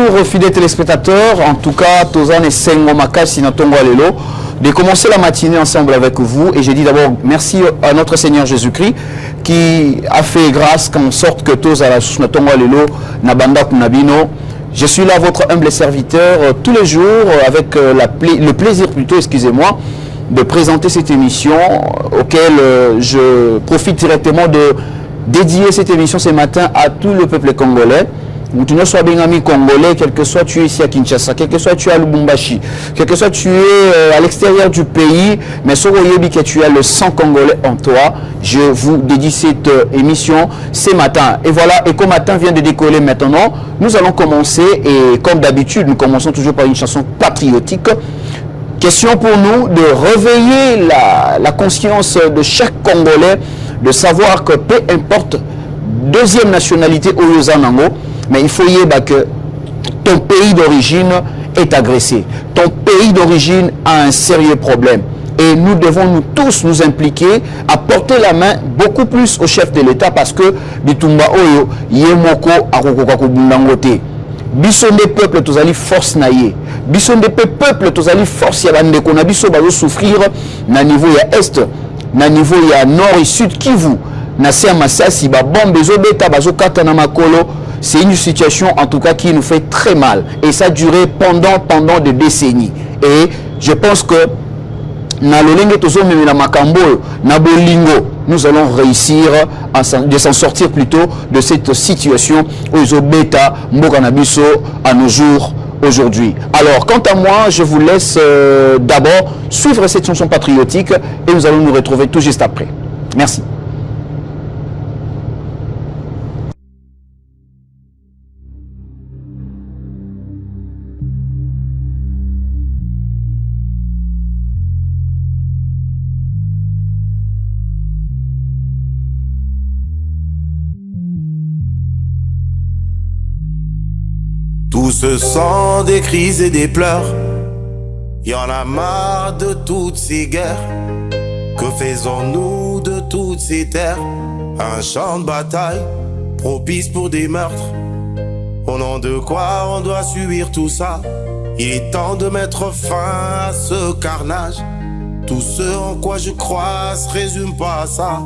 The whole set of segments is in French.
Bonjour fidèles téléspectateurs, en tout cas, Tozan et Sengo Makasi Natongo Alelo, de commencer la matinée ensemble avec vous. Et j'ai dit d'abord merci à notre Seigneur Jésus-Christ qui a fait grâce en sorte que Tozan Natongo Alelo, Nabanda Kunabino. Je suis là, votre humble serviteur, tous les jours, avec le plaisir plutôt, excusez-moi, de présenter cette émission auquel je profite directement de dédier cette émission ce matin à tout le peuple congolais. Tu ne sois bien ami congolais, quel que soit tu es ici à Kinshasa, quel que soit tu es à Lubumbashi, quel que soit tu es à l'extérieur du pays, mais sur Oyebi que tu as le sang congolais en toi, je vous dédie cette émission ce matin. Et voilà, Eco Matin vient de décoller maintenant. Nous allons commencer, et comme d'habitude, nous commençons toujours par une chanson patriotique. Question pour nous de réveiller la conscience de chaque Congolais, de savoir que peu importe deuxième nationalité au Yozanango, mais il faut y avoir que ton pays d'origine est agressé. Ton pays d'origine a un sérieux problème. Et nous devons nous tous nous impliquer, à porter la main beaucoup plus au chef de l'État parce que Bitumba Oyo, Yemoko, Arokokako Bundangote. Bisson des peuples, tous allez force naïe. Bisson des peuples, tous allez force yabande qu'on a biso bazo souffrir na niveau ya est, na niveau ya nord et sud Kivu. Na ser Masasi ba bombe zo beta bazo kata na makolo. C'est une situation en tout cas qui nous fait très mal. Et ça a duré pendant des décennies. Et je pense que nous allons réussir de s'en sortir plutôt de cette situation aux bêta Mbokanabiso à nos jours aujourd'hui. Alors, quant à moi, je vous laisse d'abord suivre cette chanson patriotique et nous allons nous retrouver tout juste après. Merci. Tout ce sont des cris et des pleurs. Y en a marre de toutes ces guerres. Que faisons-nous de toutes ces terres? Un champ de bataille propice pour des meurtres. Au nom de quoi on doit subir tout ça? Il est temps de mettre fin à ce carnage. Tout ce en quoi je crois se résume pas à ça.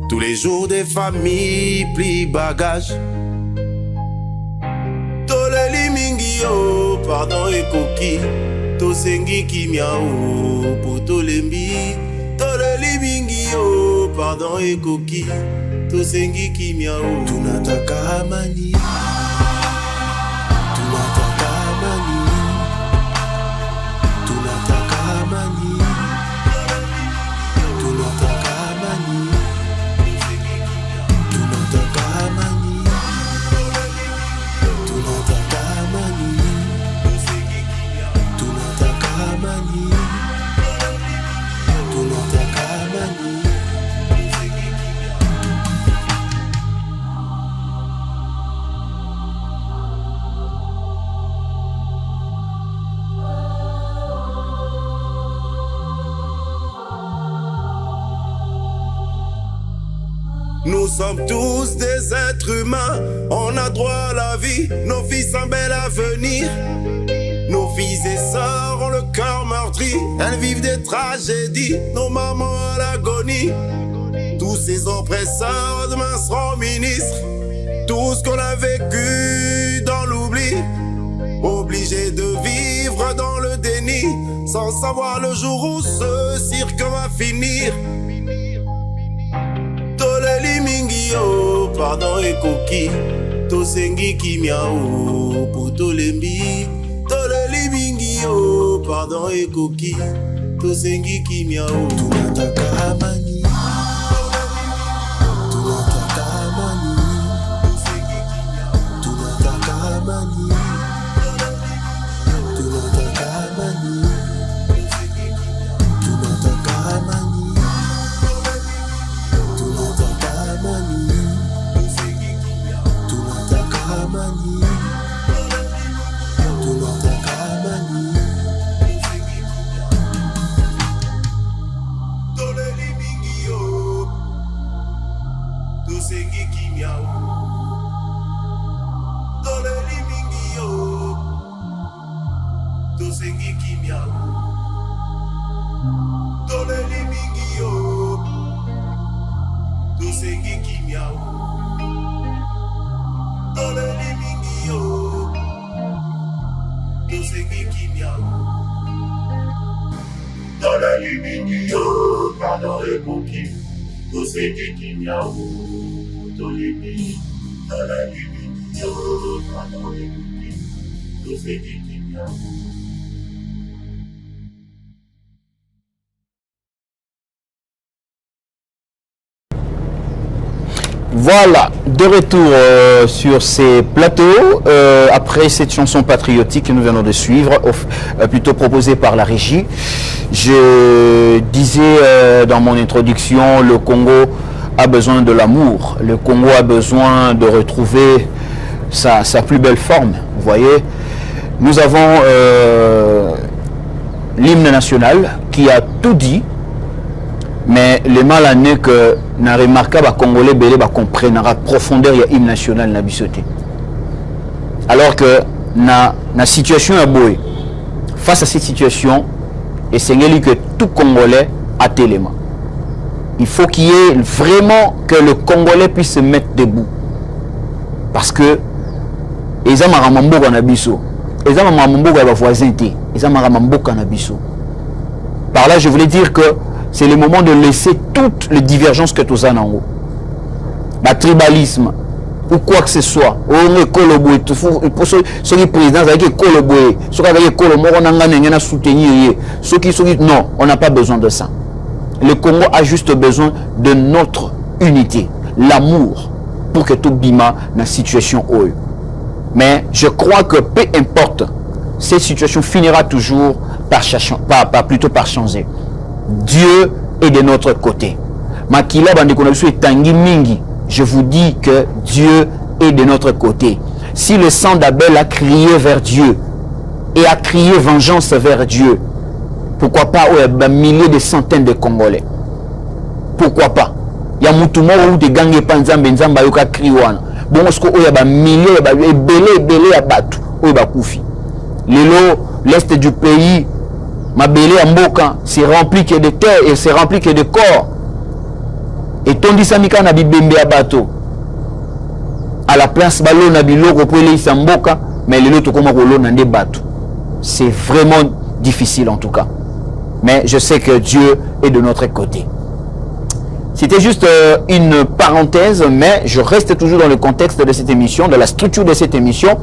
Tous les jours des familles plient bagages. Yo, pardon et coquille, to sengi ki miao, pour to lembi, to le limingi yo, pardon et coquille, to sengi ki miao, tu n'ataka mani, tu n'ataka mani, tu n'ataka mani, tu n'ataka mani, tu n'ataka mani. Nous sommes tous des êtres humains, on a droit à la vie, nos fils un bel avenir. Nos filles et sœurs ont le cœur meurtri, elles vivent des tragédies, nos mamans à l'agonie. Tous ces oppresseurs demain seront ministres, tout ce qu'on a vécu dans l'oubli. Obligés de vivre dans le déni, sans savoir le jour où ce cirque va finir. Yo, pardon et coquille, to sengi ki miao, pour to lembi, to le limingi yo, pardon et coquille, to sengi ki miao, tu n'ataka mani, tu n'ataka mani, tu n'ataka mani, tu n'ataka mani, tu n'ataka mani. Don't let me Voilà, de retour sur ces plateaux, après cette chanson patriotique que nous venons de suivre, plutôt proposée par la régie. Je disais dans mon introduction, le Congo a besoin de l'amour, le Congo a besoin de retrouver sa plus belle forme, vous voyez. Nous avons l'hymne national qui a tout dit, mais le mal en est que na remarquable Congolais belé ba comprendre la profondeur de l'hymne national na bisoté. Alors que na situation à boé, face à cette situation, et c'est que tout Congolais a téléma. Il faut qu'il y ait vraiment que le Congolais puisse se mettre debout. Parce que les gens maramambo kanabiso, les gens maramambo ka voisin té, les gens maramambo kanabiso. Par là, je voulais dire que c'est le moment de laisser toutes les divergences que tous en haut. Le tribalisme, ou quoi que ce soit. On est coloboué, ceux qui président, c'est qui coloboué, ceux qui ont coloboué, on a soutenir. Ceux qui non, on n'a pas besoin de ça. Le Congo a juste besoin de notre unité, l'amour, pour que tout bima dans la situation haut. Mais je crois que peu importe, cette situation finira toujours plutôt par changer. Dieu est de notre côté. Makila Bandekonabiso et Tangi Mingi, je vous dis que Dieu est de notre côté. Si le sang d'Abel a crié vers Dieu et a crié vengeance vers Dieu, pourquoi pas des milliers de centaines de Congolais? Pourquoi pas? Il y a Moutoumor ou des gangs Panzambe Nzamba Yoka Kriwana. Bon, est-ce qu'il y a des milliers, belé à Batou, ou Bakoufi. L'est du pays, ma belé à Mboka, c'est rempli que de terre et c'est rempli que de corps. Et Tondi Samika na bibembe à bateau. À la place balo na biloko pour les Samboka, mais les autres comme rolo na des bateaux. C'est vraiment difficile en tout cas. Mais je sais que Dieu est de notre côté. C'était juste une parenthèse, mais je reste toujours dans le contexte de cette émission, de la structure de cette émission.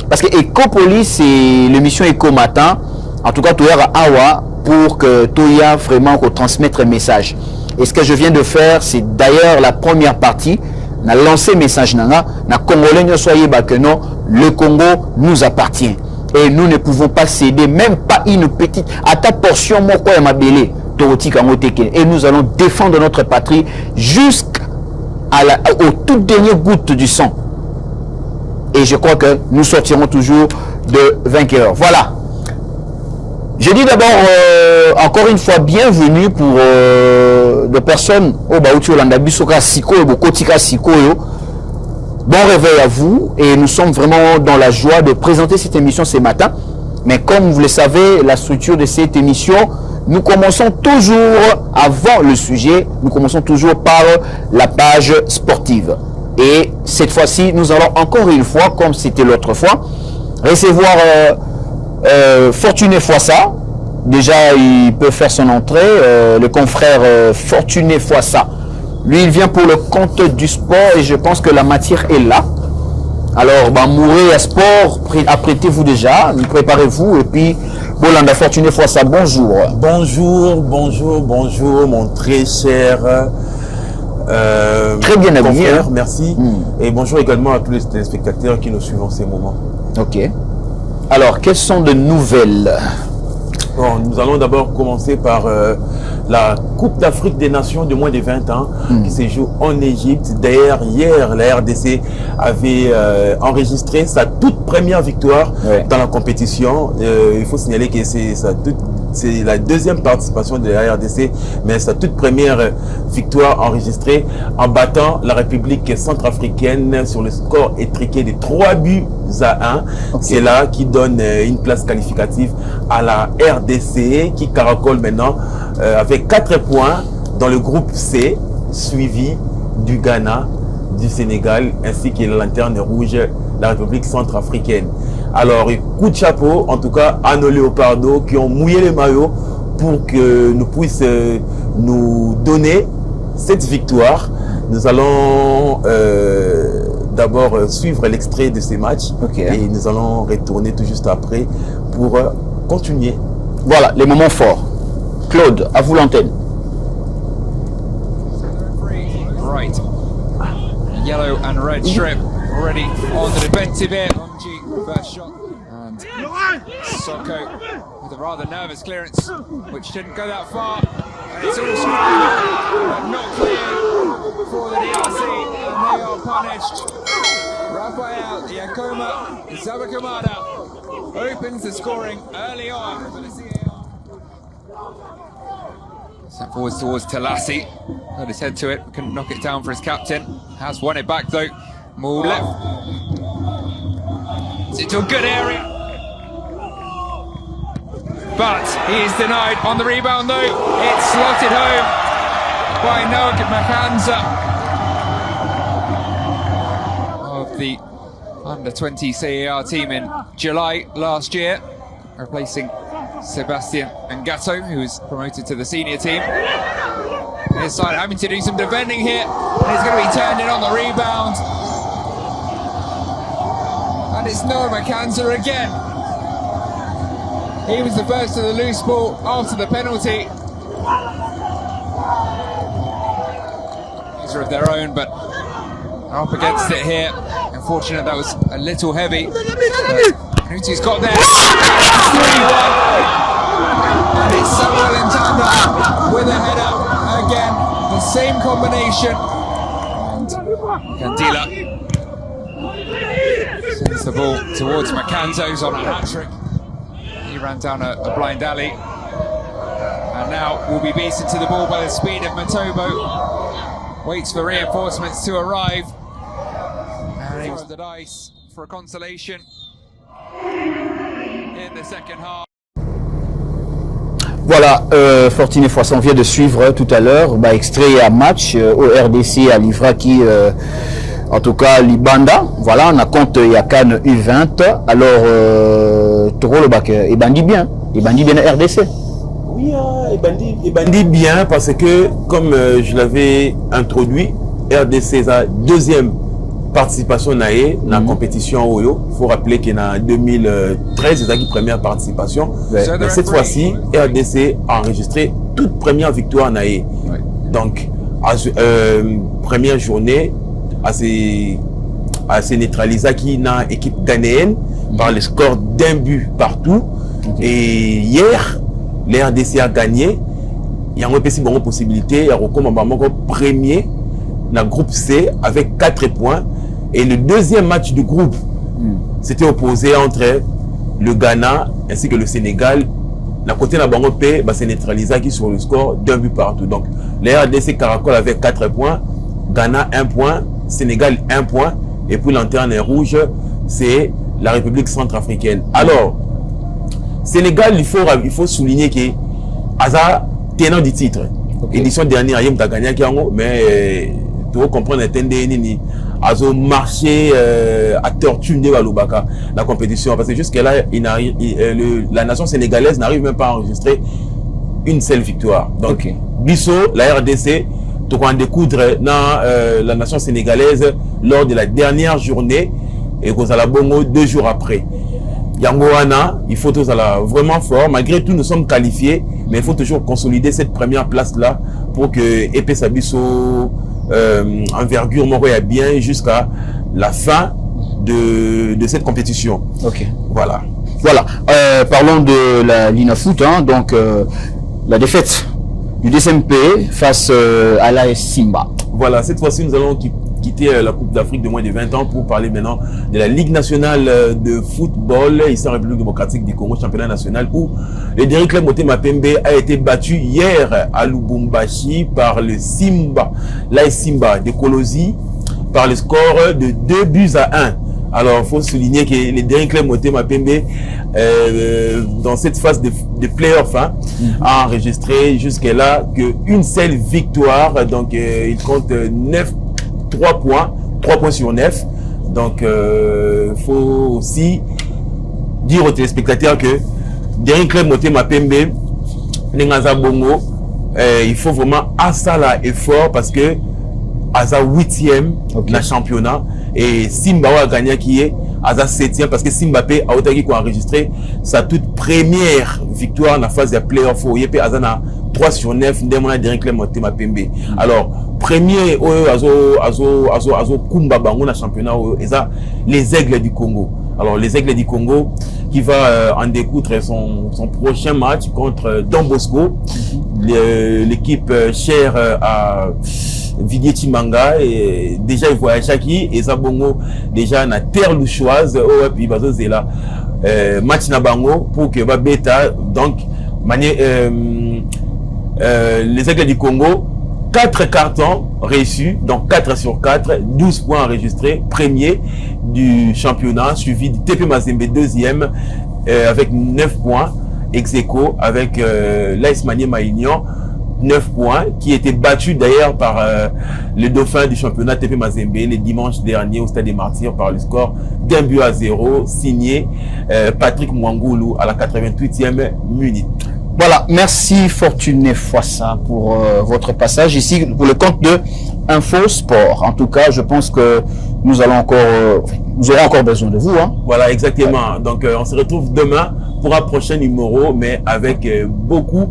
Parce que Ecopolis, c'est l'émission Eco Matin. En tout cas, tu as Awa pour que tu aies vraiment transmettre un message. Et ce que je viens de faire, c'est d'ailleurs la première partie. On a lancé un message na Congolais, ne soyez pas que non, le Congo nous appartient. Et nous ne pouvons pas céder, même pas une petite, à ta portion, moi, quoi, ma belé. Et nous allons défendre notre patrie jusqu'au toute dernière goutte du sang. Et je crois que nous sortirons toujours de vainqueurs. Voilà. Je dis d'abord, encore une fois, bienvenue pour des personnes au Baouti Olanda Bisoka Siko et Bokotika Siko. Bon réveil à vous. Et nous sommes vraiment dans la joie de présenter cette émission ce matin. Mais comme vous le savez, la structure de cette émission, nous commençons toujours, avant le sujet, nous commençons toujours par la page sportive. Et cette fois-ci, nous allons encore une fois, comme c'était l'autre fois, recevoir Fortuné Foissa. Déjà, il peut faire son entrée. Le confrère Fortuné Foissa. Lui, il vient pour le compte du sport et je pense que la matière est là. Alors, Mouré à sport, apprêtez-vous déjà, préparez-vous et puis Bolanda Fortuné Foissa, bonjour. Bonjour, mon très cher. Très bien habillé. Merci. Et bonjour également à tous les téléspectateurs qui nous suivent en ces moments. Ok. Alors, quelles sont de nouvelles? Bon, nous allons d'abord commencer par la Coupe d'Afrique des Nations de moins de 20 ans qui se joue en Égypte. D'ailleurs, hier, la RDC avait enregistré sa toute première victoire dans la compétition. Il faut signaler que c'est la deuxième participation de la RDC, mais sa toute première victoire enregistrée en battant la République centrafricaine sur le score étriqué de 3-1. Okay. C'est là qui donne une place qualificative à la RDC qui caracole maintenant avec 4 points dans le groupe C, suivi du Ghana, du Sénégal ainsi que la lanterne rouge, la République centrafricaine. Alors, coup de chapeau, en tout cas, à nos léopardos qui ont mouillé les maillots pour que nous puisse nous donner cette victoire. Nous allons d'abord suivre l'extrait de ces matchs et nous allons retourner tout juste après pour continuer. Voilà, les moments forts. Claude, à vous l'antenne. Right. Yellow and red strip already on the defensive here. Longi, first shot. And Soko with a rather nervous clearance, which didn't go that far. And it's all screwed, not clear for the DRC, and they are punished. Rafael Yakoma Zabakamada opens the scoring early on for the CAR. Sent forwards towards Talassi. Got his head to it, couldn't knock it down for his captain. Has won it back though. More left. It's into a good area. But he is denied on the rebound though. It's slotted home by Noah Makanza of the under-20 CAR team in July last year, replacing Sebastian Ngato, who was promoted to the senior team. His side having to do some defending here, and he's going to be turned in on the rebound. And it's Noah Makanza again. He was the first to the loose ball after the penalty. These are of their own, but are up against it here. Unfortunate that was a little heavy. Nuti's got there. 3-1. And it's Samuel Ntanda with a header again. The same combination. And Kandila sends the ball towards Makanza, who's on a hat-trick. He ran down a blind alley. And now will be beaten to the ball by the speed of Matobo. Waits for reinforcements to arrive. And he was the dice for a consolation in the second half. Voilà, Fortinet Foisson vient de suivre tout à l'heure, extrait à match au RDC à Livra qui, en tout cas, Libanda. Voilà, on a compte Yakan U20. Alors, Toro le bac, il bandit bien RDC. Oui, il bandit bien parce que, comme je l'avais introduit, RDC a deuxième participation dans la compétition Oyo. Il faut rappeler qu'en 2013, c'est la première participation. Ouais. Mais cette fois-ci, RDC a enregistré toute première victoire naïe. Ouais. Donc, première journée, assez neutralisé qui n'a équipe ghanéenne par le score d'un but partout. Et hier, les RDC a gagné. Il y a une possibilité, il y a un premier dans le groupe C avec 4 points. Et le deuxième match du groupe s'était opposé entre le Ghana ainsi que le Sénégal. La côté de la Bango P, c'est neutralisé qui sur le score d'un but partout. Donc, les RDC Caracol avec 4 points, Ghana 1 point, Sénégal 1 point. Et puis l'antenne rouge, c'est la République centrafricaine. Alors, Sénégal, il faut souligner que Aza tenant du titre. Édition dernière, il y a gagné, mais tu vas comprendre, Azo marché à tortue de la compétition. Parce que jusqu'à là, la nation sénégalaise n'arrive même pas à enregistrer une seule victoire. Donc, Bisso, la RDC, tu vas en découdre dans la nation sénégalaise lors de la dernière journée et qu'on a la bongo 2 jours après. Yangoana, il faut tous aller vraiment fort. Malgré tout, nous sommes qualifiés, mais il faut toujours consolider cette première place-là pour que Epé Sabisso envergure Moroya bien jusqu'à la fin de cette compétition. Ok. Voilà. Voilà. Parlons de la Linafoot, hein, donc la défaite du DSMP face à l'AS Simba. Voilà, cette fois-ci, nous allons quitter la Coupe d'Afrique de moins de 20 ans pour parler maintenant de la Ligue nationale de football ici en République démocratique du Congo, championnat national, où le dernier club Motema Pembe a été battu hier à Lubumbashi par le Simba, l'AS Simba de Kolosi, par le score de 2-1. Alors, il faut souligner que le dernier club Motema Pembe, dans cette phase de play-off, a enregistré jusque-là qu'une seule victoire. Donc, il compte 3 points sur 9. Donc, faut aussi dire aux téléspectateurs que dernier club Motema Pembe Nengaza Bongo, il faut vraiment assala effort parce que Aza 8e dans le championnat et Simba a gagné qui est Aza 7e parce que Simba a enregistré sa toute première victoire dans la phase de playoff. Il y a Aza 3 sur 9 directement Pembe. Alors premier Azo Kumba Bango dans le championnat les Aigles du Congo. Alors les Aigles du Congo qui va en découdre son prochain match contre Don Bosco, l'équipe chère à Vidier Chimanga, et déjà il voyage qui et Zabongo déjà na terre louchoise et puis bazo zela match na bango pour que va bêta donc les Aigles du Congo 4 cartons reçus, donc 4 sur 4, 12 points enregistrés, premier du championnat, suivi du TP Mazembe deuxième avec 9 points, ex aequo avec l'AS Maniema Union 9 points, qui était battu d'ailleurs par le dauphin du championnat TP Mazembe le dimanche dernier au Stade des Martyrs par le score d'1-0, signé Patrick Mwangoulou à la 88e minute. Voilà, merci Fortuné Foissa pour votre passage ici pour le compte de Info Sport. En tout cas, je pense que nous aurons encore besoin de vous. Hein. Voilà, exactement. Ouais. Donc, on se retrouve demain pour un prochain numéro, mais avec beaucoup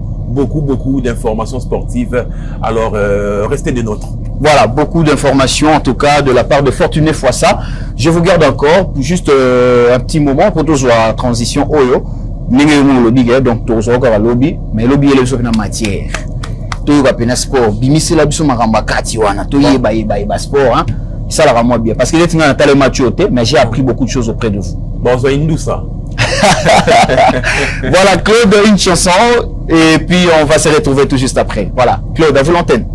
d'informations sportives. Alors, restez des nôtres. Voilà, beaucoup d'informations en tout cas de la part de Fortuné Foissa. Je vous garde encore juste un petit moment pour toujours la transition Oyo. Donc tous encore à lobby mais lobby est le matière tout va peine sport bimisi la biso makamba kati wana to yeba sport hein ça la rend bien parce que les na tellement maturité mais j'ai appris beaucoup de choses auprès de vous. Bon ça indou ça. Voilà Claude, une chanson et puis on va se retrouver tout juste après. Voilà Claude, à vous l'antenne.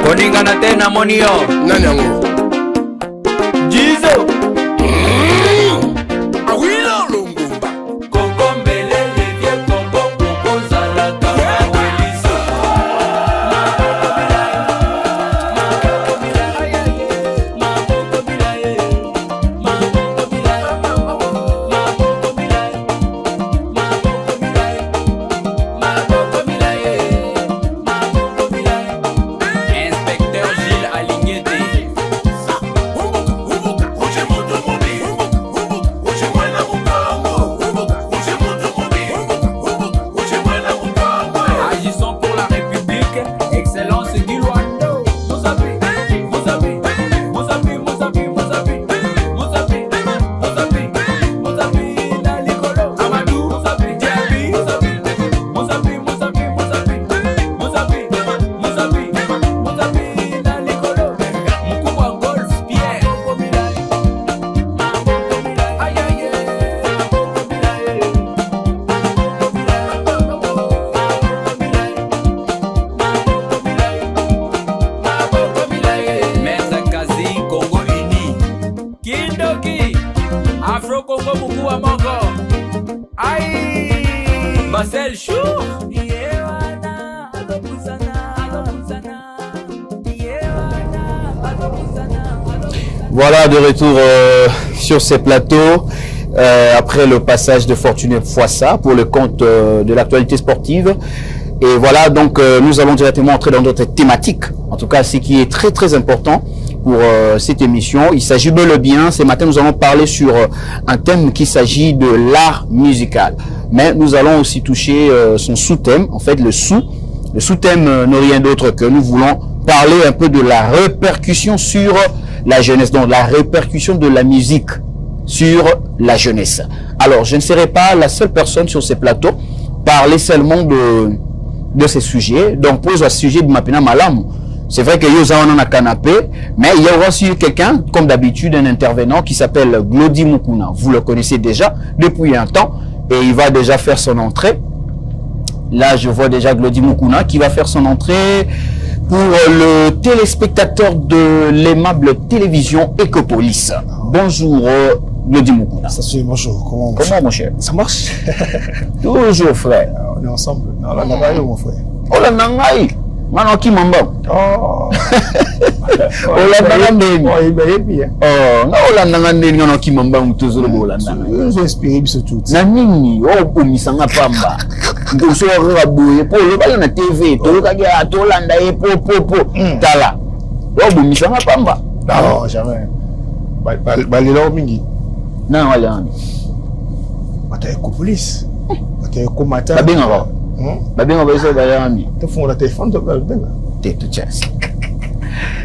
Koningana tena monio Nani yango Jizo Awilo Lungumba Kokombele le vieux combo Koko zalaka Maweliso Voilà, de retour sur ces plateaux après le passage de Fortuné Foissa pour le compte de l'actualité sportive. Et voilà, donc nous allons directement entrer dans notre thématique. En tout cas, ce qui est très très important pour cette émission. Il s'agit bel et bien, ce matin nous allons parler sur un thème qui s'agit de l'art musical. Mais nous allons aussi toucher son sous-thème, en fait le sous-thème n'est rien d'autre que nous voulons parler un peu de la répercussion sur la jeunesse, donc la répercussion de la musique sur la jeunesse. Alors, je ne serai pas la seule personne sur ces plateaux parler seulement de ces sujets. Donc, pour ce sujet de Mapina Malam, c'est vrai que Yosa on a canapé, mais il y aura aussi quelqu'un, comme d'habitude, un intervenant qui s'appelle Glody Mukuna. Vous le connaissez déjà depuis un temps et il va déjà faire son entrée. Là, je vois déjà Glody Mukuna qui va faire son entrée pour le téléspectateur de l'aimable télévision Ecopolis. Bonjour, Glody Mukuna. Ça se bonjour. Comment mon cher? Ça marche? Toujours, frère. On est ensemble. On a mon frère. Oh là, nangai. Mano qui m'en Oh. Olanda ndeni. Oh, il bien. Oh, nga Olanda ndeni ngana kimamba mutozolo Olanda. Nous inspiré biso tout. Na nini okomisanga pamba. Ndoso raboye po le bala na TV, to ka to Olanda e po tala. Okomisanga pamba. Non, jamais. Balelo mingi. Na wala. Bataille police. Bataille combattant. Babenga ba iso bayami. Tu font la téléphone de babenga.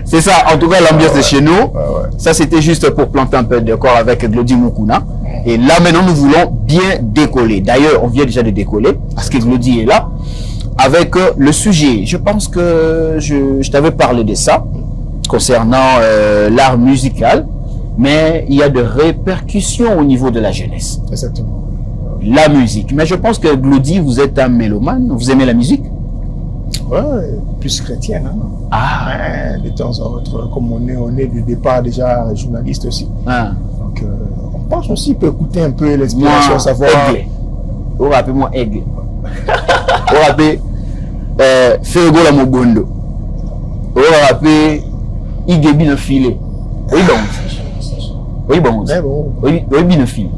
C'est ça, en tout cas, l'ambiance de chez nous. Ouais. Ça, c'était juste pour planter un peu de décor avec Glody Mukuna. Et là, maintenant, nous voulons bien décoller. D'ailleurs, on vient déjà de décoller parce que Glody est là avec le sujet. Je pense que je t'avais parlé de ça concernant l'art musical, mais il y a de répercussions au niveau de la jeunesse. Exactement. La musique. Mais je pense que Glody, vous êtes un mélomane. Vous aimez la musique? Ouais, plus chrétienne. Hein? Ah. Ouais, de temps en autre, comme on est du départ déjà journaliste aussi. Ah. Donc, on pense aussi peut écouter un peu l'inspiration, savoir. Aigle. Vous rappelez-moi Aigle. Vous rappelez Fergo la Mogondo. Vous rappelez Igebi no Filé. Oui, bon. Oui, bon. Mais bon, Oui, bien filé.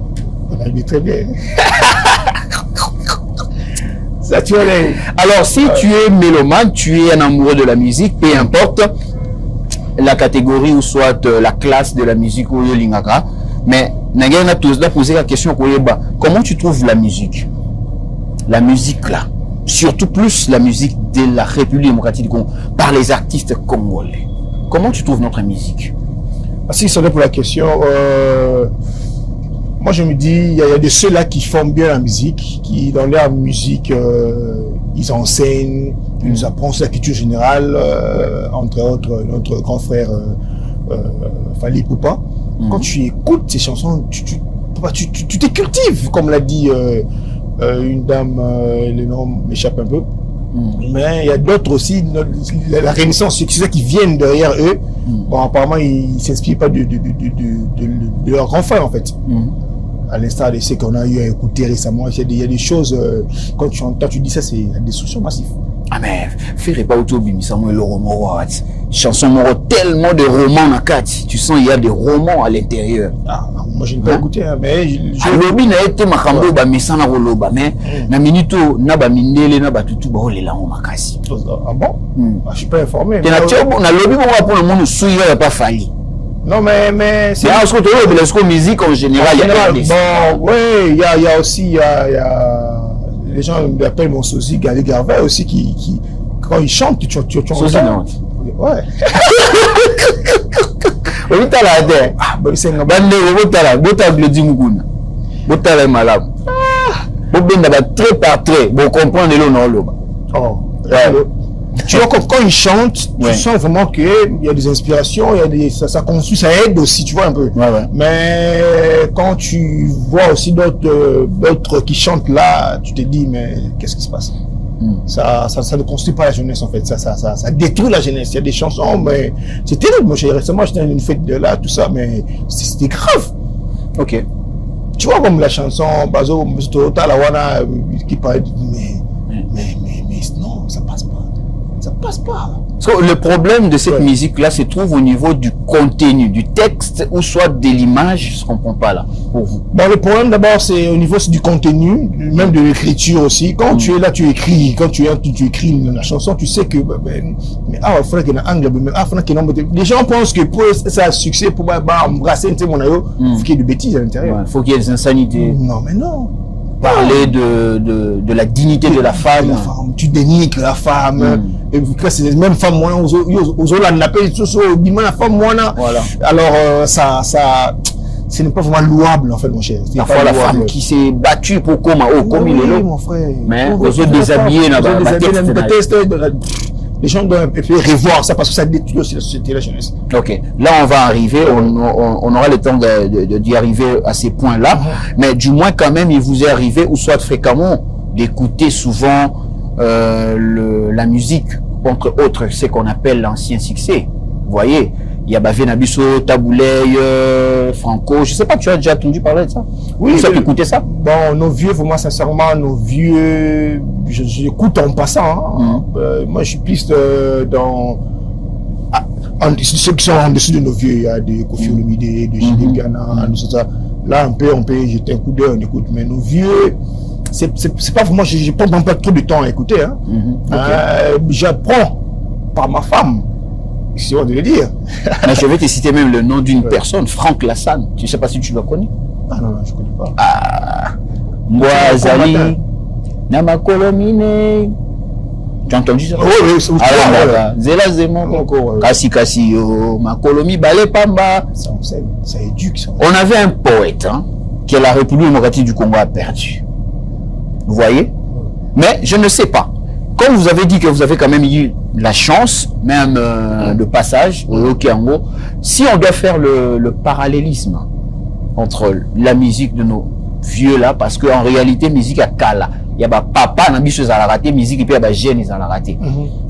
on a dit très bien. Ça, tu vois, Alors, si tu es mélomane, tu es un amoureux de la musique, peu importe la catégorie ou soit la classe de la musique ou le lingaka, mais Nagana a tous posé la question comment tu trouves la musique? La musique là, surtout plus la musique de la République démocratique du Congo, par les artistes congolais. Comment tu trouves notre musique? si c'est pour la question, moi je me dis, il y a de ceux-là qui font bien la musique, qui dans leur musique, ils enseignent, ils nous apprennent la culture générale, entre autres notre grand frère Fali Poupa. Quand tu écoutes ces chansons, tu te cultives, comme l'a dit une dame, le nom m'échappe un peu. Mais il y a d'autres aussi, la Renaissance, c'est ceux qui viennent derrière eux. Bon, apparemment, ils ne s'inspirent pas de leur grand frère, en fait. À l'instar de ce qu'on a eu à écouter récemment, il y a des choses, quand tu entends, tu dis ça, c'est la destruction massive. Ah mais, faire pas autour de le roman, chanson moro, tellement de romans na kati. Tu sens il y a des romans à l'intérieur. Ah, moi je n'ai pas écouté, hein, mais alobi na été makambo ba mesana koloba mais na minute na ba mindele na ba tutu ba olela ngo makasi. Ah bon? Je suis pas informé. Na tiobo na lobi ko pour le monde suya ya pas fali. Non mais c'est parce que tu veux la musique en général, bon, oui, il y a aussi les gens m'appellent mon sosie Gali Garvey aussi qui quand ils chantent tu entends. Ouais. Oui, t'as la tête. Ah, bah c'est un bande de bota Glody Mukuna. Bota malade. Bon ben d'abord très par très, bon comprendre le nom. Oh. Tu vois, quand ils chantent, tu sens vraiment qu'il y a des inspirations, il y a des, ça construit, ça aide aussi, tu vois un peu. Mais quand tu vois aussi d'autres qui chantent là, tu te dis, mais qu'est-ce qui se passe? Ça ne construit pas la jeunesse en fait, ça détruit la jeunesse. Il y a des chansons, mais c'est terrible. Moi, récemment, j'étais dans une fête de là, tout ça, mais c'était grave. Ok. Tu vois, comme la chanson Bazo, Talawana, qui parle, mais non, ça passe pas. Ça passe pas. Le problème de cette musique-là se trouve au niveau du contenu, du texte ou soit de l'image. Je ne comprends pas là, pour vous. Bon, le problème d'abord, c'est au niveau du contenu, même de l'écriture aussi. Quand tu es là, tu écris. Quand tu écris la chanson, tu sais que il faudrait qu'il y ait un angle, les gens pensent que pour ça succès, pour embrasser il faut qu'il y ait de bêtises à l'intérieur. Il faut qu'il y ait des insanités. Non, mais non. Parler de la dignité de la femme. Tu dénigres la femme. Et c'est même femme moi aux la femme moi. Alors ça ce n'est pas vraiment louable en fait mon cher. Parfois la femme qui s'est battue pour comme il est là. Mon frère. Mais aux autres déshabillés les gens doivent revoir ça parce que ça détruit aussi la société, la jeunesse. Ok, là on va arriver, on aura le temps d'y arriver à ces points-là, mais du moins quand même il vous est arrivé, ou soit fréquemment, d'écouter souvent la musique, entre autres, ce qu'on appelle l'ancien succès. Vous voyez, il y a Bavé Nabiso, Taboulay, Franco, je sais pas, tu as déjà entendu parler de ça? Oui. Tu as écouté ça? Bon, nos vieux, pour moi, sincèrement, nos vieux, j'écoute en passant. Moi, je suis plus dans... ceux qui sont en dessous de nos vieux, il y a des Kofi Olomide, de J.D. Piana, tout ça. Là, on peut jeter un coup d'œil, on écoute. Mais nos vieux, c'est pas vraiment, je prends pas trop de temps à écouter. Hein. J'apprends par ma femme, si on de le dire. Mais je vais te citer même le nom d'une personne, Franck Lassane. Je ne sais pas si tu le connais. Ah non, je ne connais pas. Ah, Mwazali, Namakolomine. Tu as entendu ça? Oui, c'est Zela Zemon, Kasi, Makolomi, Balé Pamba. Ça éduque, ça. On avait un poète que la République démocratique du Congo a perdu. Vous voyez? Mais je ne sais pas. Comme vous avez dit que vous avez quand même eu la chance, même de passage au Okiango, si on doit faire le parallélisme entre la musique de nos vieux là, parce qu'en réalité, musique à Kala, il y a papa dans biso à la raté, musique et puis il y a jeune ils à la raté.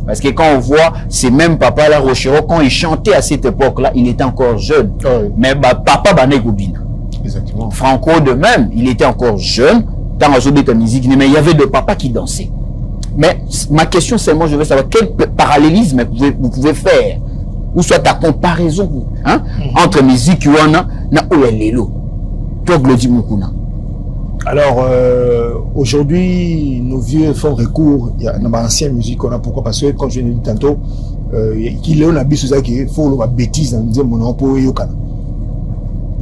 Parce que quand on voit ces mêmes papas là, Rochero, quand il chantait à cette époque là, il était encore jeune. Mais papa Bané Gobina. Exactement. Franco de même, il était encore jeune, dans la musique, mais il y avait deux papas qui dansaient. Mais ma question c'est, moi je veux savoir quel parallélisme vous pouvez faire, ou soit ta comparaison entre musique wana na olelelo. Toi Glody Mukuna. Alors aujourd'hui nos vieux font recours dans l'ancienne musique. On a pourquoi? Parce que comme je l'ai dit tantôt, qu'il est on a bis qui faut la bêtise dans dire mon emploi yokana.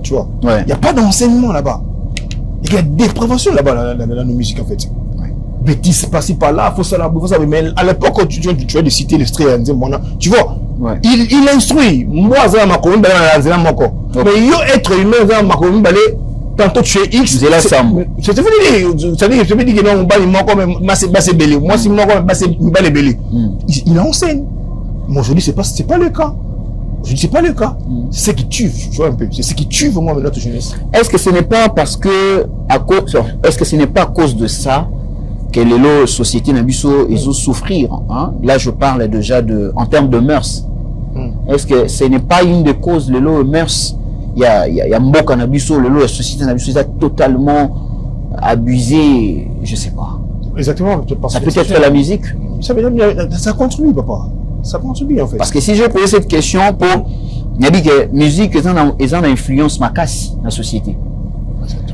Tu vois, il n'y a pas d'enseignement là-bas. Il y a des préventions là-bas dans nos musiques en fait. Bêtises par-ci par-là, faut ça, mais à l'époque tu vas de citer l'extrait, tu vois, il instruit. Moi, ça m'a connu mais yo être humain, ça m'a connu tantôt tu es X, c'est te fait ça dit je te dis que non, moi comme c'est belé, moi si moi comme c'est belé. Il enseigne. Moi je dis c'est pas le cas. Je ne sais pas le cas. C'est ce qui tue, tu vois un peu. C'est ce qui tue vraiment notre jeunesse. Est-ce que ce n'est pas parce que est-ce que ce n'est pas à cause de ça que les sociétés n'abisso ils ont souffrir, hein? Là je parle déjà en termes de mœurs. Est-ce que ce n'est pas une des causes les mœurs? Il y a Mboka Nabiso, la société Nabiso est totalement abusée, je sais pas. Exactement. Ça peut être la musique. Ça contribue, papa. Ça contribue en fait. Parce que si je posais cette question pour, il y a dit que la musique est une influence macasse dans la société.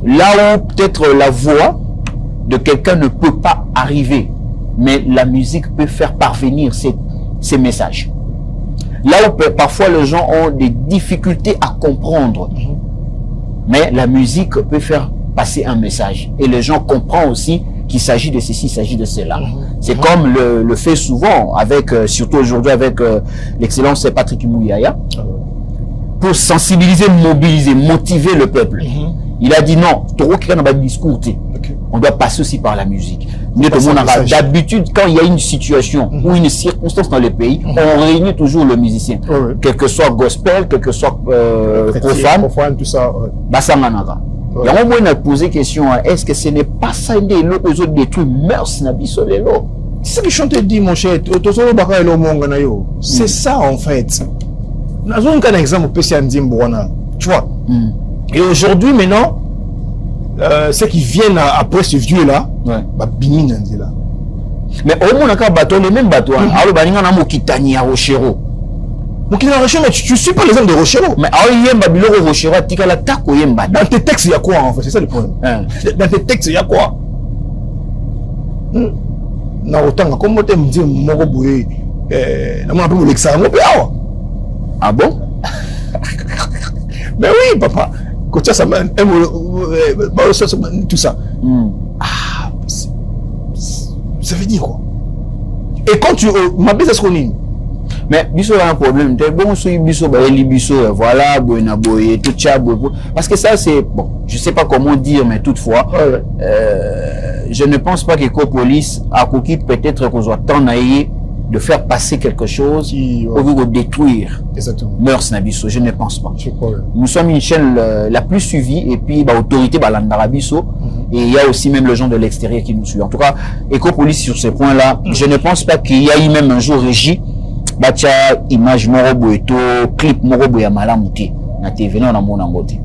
Là où peut-être la voix de quelqu'un ne peut pas arriver, mais la musique peut faire parvenir ces messages. Là où parfois les gens ont des difficultés à comprendre, mais la musique peut faire passer un message. Et les gens comprennent aussi qu'il s'agit de ceci, il s'agit de cela. C'est comme le fait souvent, avec surtout aujourd'hui avec l'excellence Patrick Mouyaya, pour sensibiliser, mobiliser, motiver le peuple. Il a dit non, on doit passer aussi par la musique. D'habitude, quand il y a une situation ou une circonstance dans le pays, on réunit toujours le musicien. Quel que soit gospel, quel que soit profane, tout ça. Et on m'a posé question, est-ce que ce n'est pas ça des lots que les détruits mœurs na biso les lots? C'est ce que je te dis, mon cher. C'est ça en fait. Nous avons un exemple tu vois. Et aujourd'hui maintenant, ceux qui viennent après ce vieux là, bimi nanzela. Mais au moins on a bateau les mêmes bateaux. Alors baninga na mokitani ya Rochero. Mokitani Rochero, mais tu suis pas les hommes de Rochero. Mais alors yemba biloko Rochero tika la tako yemba. Dans tes textes il y a quoi en fait? C'est ça le problème. Dans tes textes il y a quoi? Na autant comme tu me dis moko boye na mon appelle l'examen pe awa. Ah bon? Mais oui papa. Quand ça tout ça. Ça veut dire quoi? Et quand tu ma bise ce qu'on est. Mais biso a un problème. T'es bon sur biso voilà boy tout ça parce que ça c'est bon, je sais pas comment dire mais toutefois je ne pense pas que Ecopolice a coquille peut-être qu'on soit tant naïe de faire passer quelque chose au lieu de détruire. Exactement. Mœurs Nabiso, je ne pense pas. Nous sommes une chaîne la plus suivie et puis autorité Landarabiso et il y a aussi même le gens de l'extérieur qui nous suivent. En tout cas, Ecopolice sur ces points-là, je ne pense pas qu'il y a eu même un jour régi image morobo et clip morobo ya malamuti na TV na mona ngote.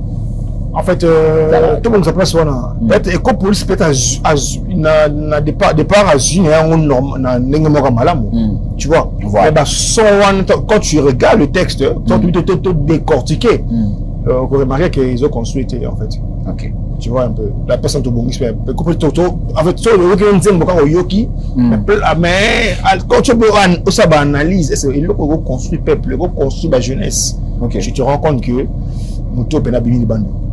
En fait, tout le monde s'appelle Swana. Peut-être, et comme police, peut-être, na départ à Zune, tu vois. Mais bah, quand tu regardes le texte, quand tu te décortiqué, on peut remarquer qu'ils ont construit, en fait. Ok. Tu vois un peu. La personne de Bongis, en fait, sur le Yoki, mais quand tu analyse, il a construit le peuple, il a construit la jeunesse. Tu te rends compte que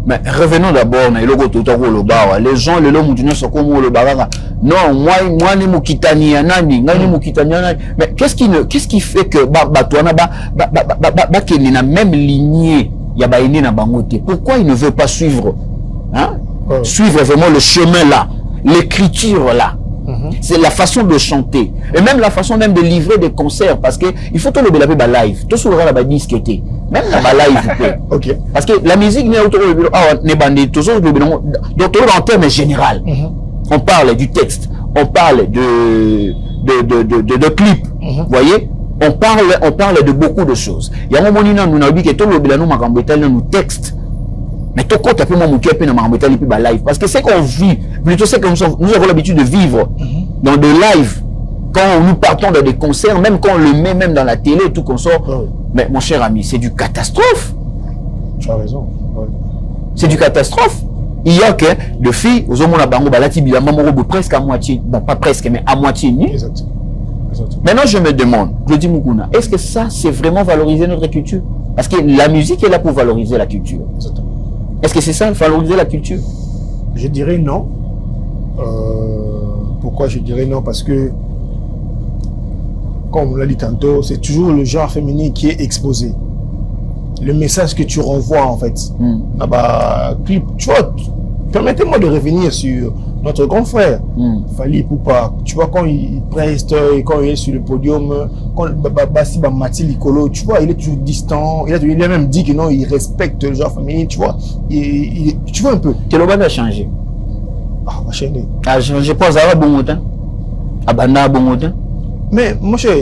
mais revenons d'abord na eloko totako lobawa les gens le lomu tunyo sokomo lobaka non moi ni mukitani ya nani ngani mukitani ya nani mais qu'est-ce qui fait que batwana ba kende na même lignée ya baini na bangote pourquoi il ne veut pas suivre suivre vraiment le chemin là l'écriture là. C'est la façon de chanter et même la façon même de livrer des concerts parce que il faut tout le belaber live tout sur la disque même la live ok parce que la musique n'est autour n'est bandé tout ça donc en termes général on parle du texte on parle de clips voyez on parle de beaucoup de choses il y a un moment où nous avons dit que tout le belano makambetal nous texte mais tout compte après moi mon cœur dans makambetal et puis live parce que c'est qu'on vit plutôt c'est que nous avons l'habitude de vivre dans des lives quand nous partons dans des concerts même quand on le met même dans la télé et tout qu'on sort mais mon cher ami c'est du catastrophe. Tu as raison. C'est du catastrophe. Il y a que de filles aux hommes bango balati bilamba morobo presque à moitié bon pas presque mais à moitié ni. Exactement. Maintenant je me demande Claudie Mukuna est-ce que ça c'est vraiment valoriser notre culture parce que la musique est là pour valoriser la culture. Exactement. Est-ce que c'est ça valoriser la culture? Je dirais non. Pourquoi je dirais non? Parce que comme on l'a dit tantôt, c'est toujours le genre féminin qui est exposé. Le message que tu renvoies en fait. Tu vois, permettez-moi de revenir sur notre grand frère, Fally Ipupa. Tu vois, quand il preste, quand il est sur le podium, quand Bassi Mati Likolo, tu vois, il est toujours distant. Il a même dit que non, il respecte le genre féminin, tu vois. Tu vois un peu. Kelobana a changé. Ah, ma chérie. Ah, je pense à bon temps. À Banda bon temps. Mais, mon cher,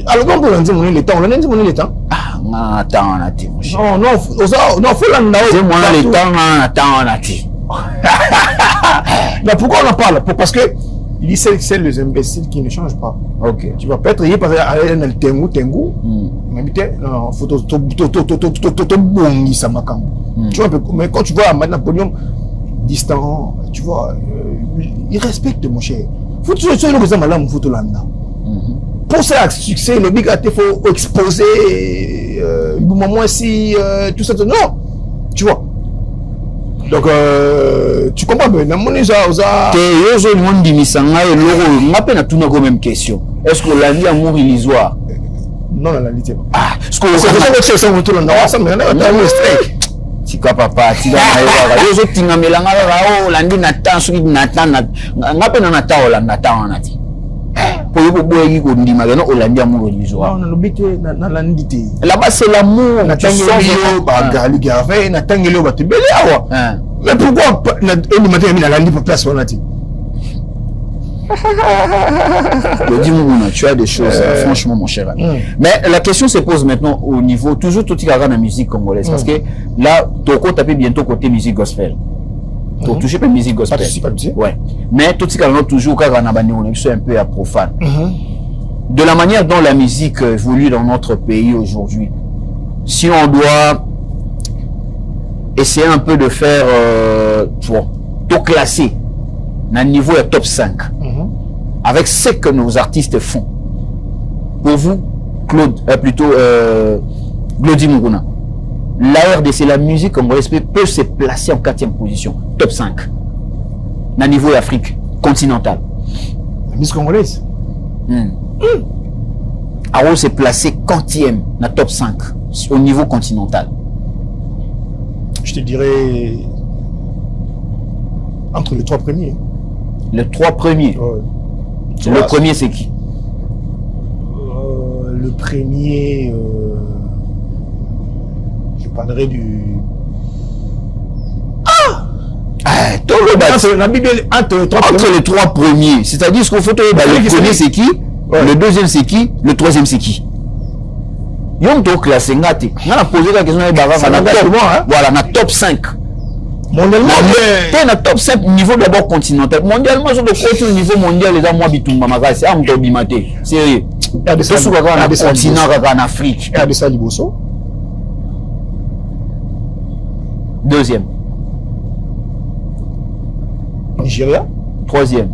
alors quand on dit mon les temps, on a dit mon les temps. Ah, attends, on a dit. Non, faut l'en c'est moi les temps, attends, on a dit. Mais pourquoi on en parle? Parce que il dit c'est les imbéciles qui ne changent pas. Ok. Tu vas peut-être y passer à le tengu. Mais non, faut tout bon ça macam. Tu vois, mais quand tu vois maintenant podium distant, tu vois, il respecte mon cher. Faut toujours le besoin malin faut tout là-dedans. Pour ça succès le big il faut exposer moment si tout ça non. Tu vois. Donc tu comprends bien na moni za te yozo monde dimisanga et loro ngape na tuna ko même question est-ce que la vie amour illusoire non la réalité est-ce que c'est ça tout là ça mais na strike tika papa tika mayoka yozo tinga melanga ra o landi na tan soki na tan ngape na ta olanda tan na ti po yo boyeki ko ndima no olandi amour illusoire non lobite na landi te là-bas c'est l'amour na tangelo ba gali gave na tangelo ba tebele awa mais pourquoi on matin mis la landi pour place on a dit Mukuna, tu as des choses franchement mon cher ami. Mais la question se pose maintenant au niveau toujours tout il y a la musique congolaise parce que là Toko tapé bientôt côté musique gospel. Pour toucher pas musique gospel. Ouais. Mais tout il y a toujours quand on a banni on est un peu à profane. De la manière dont la musique évolue dans notre pays aujourd'hui. Si on doit essayer un peu de faire tout classer à un niveau de top 5 avec ce que nos artistes font. Pour vous, Claude, Claudie Mukuna, la RDC, la musique congolaise peut se placer en 4e position, top 5, à un niveau d'Afrique continentale. La musique congolaise Alors, se placer 40e dans top 5 au niveau continental. Je te dirais entre les 3 premiers. Les 3 premiers. Ouais. Le premier, c'est qui? Le premier, je parlerai du. Entre les 3 premiers, c'est-à-dire ce qu'on faut le premier, c'est qui? Le deuxième, c'est qui? Le troisième, c'est qui? Yon to classé ngati. On a posé la question Ça n'engage que moi, hein. Voilà, na top 5. Mondialement, T'es na top 5 niveau d'abord continental. Mondialement, je coach au niveau mondial les gens moi bitumba makasi am to bimate. Sérieux. il y a des Tout ce qu'on a na continent en Afrique. Il y a des Saliboso. Deuxième. Nigeria. Troisième.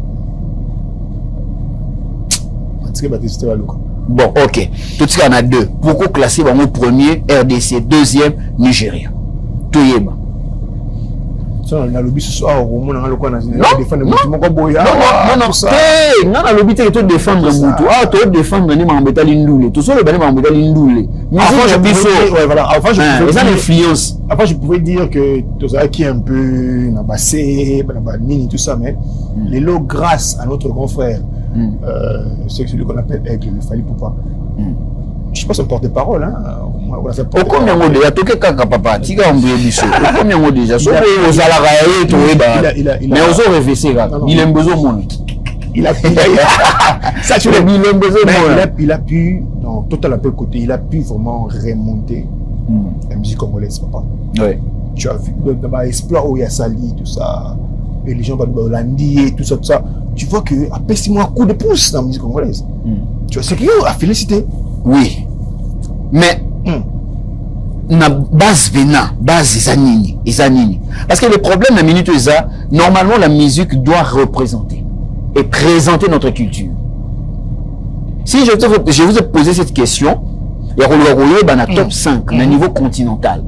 Bon, ok. Tout ce qu'on a deux. Pourquoi classer au premier, RDC, deuxième, Nigeria. Tout y est bon. On a lobby ce soir au monde, on a le coin national. Non, non, non, lobby te défendre Moutou. Ah, tu défendre ni Mambeta Lindoule. Tout ça, le Mambeta Lindoule. Enfin, je pouvais, voilà. Enfin, l'influence. Après, je pouvais dire que tout ça qui est un peu nabassé, mini, tout ça, mais les lots grâce à notre grand frère, c'est celui qu'on appelle Aigle, il fallait pourquoi. Je sais pas son porte-parole, hein. Au combien on déjà tout que kaka papa, tika on brûle biso. Au combien on déjà, so aux alaraye to mais aux autres réfléchir, il aime besoin monde. Il a ça tu l'as il a pu dans total un peu côté, il a pu vraiment remonter la musique congolaise, papa. Ouais. Tu as vu dans Exploit où il y a Sali tout ça, et les gens de Hollandi et tout ça. Tu vois que après 6 mois coup de pouce dans la musique congolaise. Tu vois, c'est qu'il a félicité. Oui. Mais na base vena, base izanini. Parce que le problème la minute ça, normalement la musique doit représenter et présenter notre culture. Si je vous ai posé cette question, il y a un top 5 au niveau continental.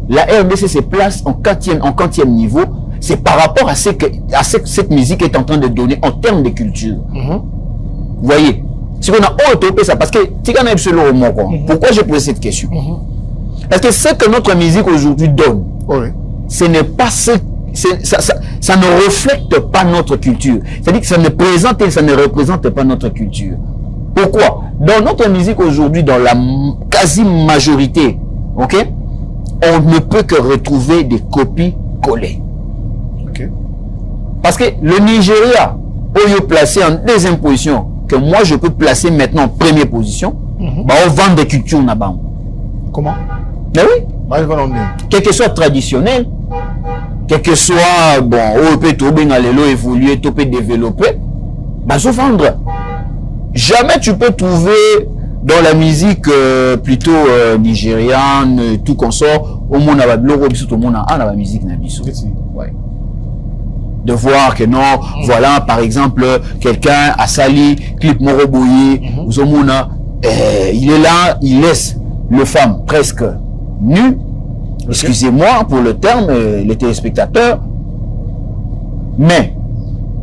La RDC se place en 4e niveau, c'est par rapport à ce que cette musique est en train de donner en termes de culture. Vous voyez, si on a autopé ça, parce que pourquoi j'ai posé cette question? Parce que ce que notre musique aujourd'hui donne, ce n'est pas ça ne reflète pas notre culture. C'est-à-dire que ça ne présente et ça ne représente pas notre culture. Pourquoi? Dans notre musique aujourd'hui, dans la quasi-majorité, ok, on ne peut que retrouver des copies collées. Parce que le Nigeria, au lieu de placer en deuxième position, que moi je peux placer maintenant en première position, bah on vend des cultures là-bas. Comment? Mais oui. Quel que soit traditionnel, quel que soit, bon, on peut évoluer, on peut développer, bah se vendre. Jamais tu peux trouver dans la musique plutôt nigériane, tout consort, au monde a tout le monde a la musique nabiso. Ouais. De voir que non, voilà, par exemple, quelqu'un a sali, clip Moroboye, il est là, il laisse le femme presque nue. Excusez-moi pour le terme, les téléspectateurs. Mais,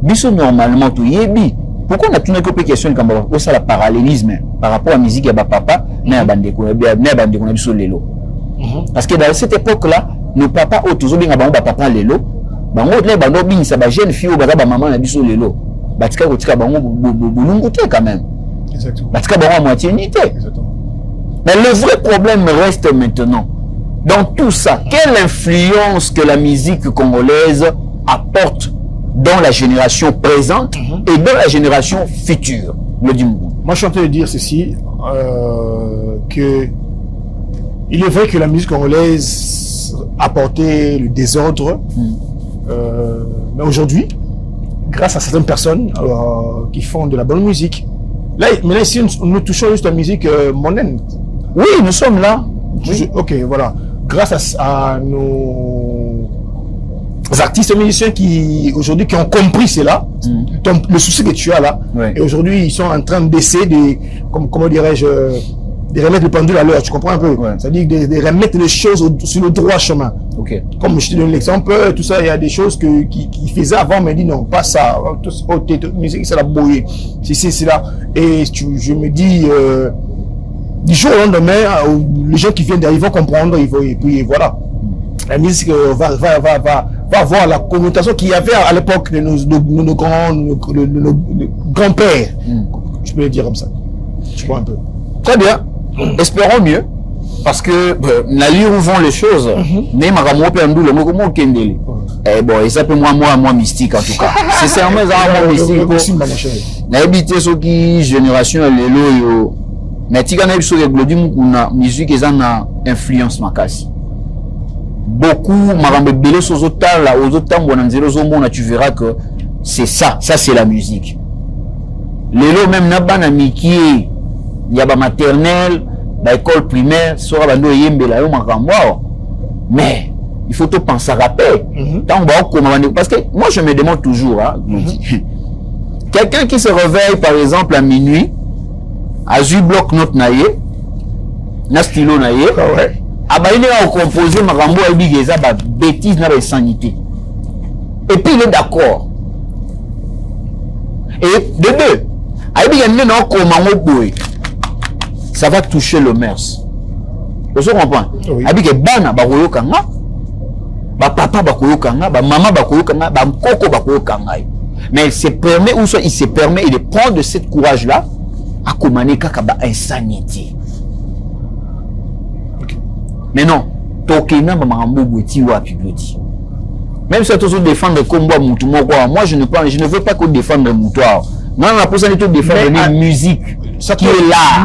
biso normalement tout yebi. Pourquoi on a tourné que question comme ça le parallélisme par rapport à la musique de papa, mais à bandeko na biso lelo. Parce que dans cette époque-là, nos papas autour bien ba papa lelo, bango les bando bin ça ba jeune fille ba maman na biso lelo. Batika kotika bango bulungu te quand même. Exactement. Batika bango à moitié unité. Exactement. Mais le vrai problème reste maintenant. Dans tout ça, quelle influence que la musique congolaise apporte dans la génération présente et dans la génération future? Moi, je suis en train de dire ceci, que il est vrai que la musique congolaise apportait le désordre, mais aujourd'hui, grâce à certaines personnes qui font de la bonne musique, là, maintenant ici, nous touchons juste la musique mondaine. Oui, nous sommes là. Oui. Ok, voilà. Grâce à nos artistes musiciens qui aujourd'hui qui ont compris cela, le souci que tu as là, et aujourd'hui ils sont en train d'essayer de, comment dirais-je, de remettre le pendule à l'heure, tu comprends un peu? C'est-à-dire de remettre les choses sur le droit chemin. Comme je te donne l'exemple, tout ça, il y a des choses qui faisaient avant, mais dit non, pas ça, musique, c'est la bouillée, c'est là. Et je me dis, du jour au lendemain, les gens qui viennent d'arriver vont comprendre, et puis voilà. La musique va avoir la connotation qu'il y avait à l'époque de nos grands-pères. Je peux le dire comme ça. Tu vois un peu. Très bien. Espérons mieux. Parce que la lieu où vont les choses, bon, et ça peut moi mystique en tout cas. C'est vraiment mystique. N'habitez ceux qui génération les loyaux. mais tika na biso Glody Mukuna musique eza na influence makasi beaucoup marambe belé sozotala ozotambo na nzelo zomona tu verras que c'est ça c'est la musique lelo même na bana miki ya ba maternelle ba école primaire sora bando yembela yo makambo mais il faut tout penser à rappel parce que moi je me demande toujours quelqu'un qui se réveille par exemple à minuit à 8 bloc note naie na stylo naie il est composé makambo a bigeza ba bêtise na ba sanité et puis il est d'accord et de deux ça va toucher le mœurs. Vous comprenez? Avec bana bakoyokanga, ba papa bakoyokanga, ba maman bakoyokanga, ba koko bakoyokanga. Mais il se permet ou soit il se permet il prend de cette courage là à commander kaka ba insanité. Mais non, tokena ba makambo boti wa piboti. Même si tu veux défendre combat mutu moko, moi je ne veux pas qu'on défende mutu. Non, la personne de défendre la musique qui est là.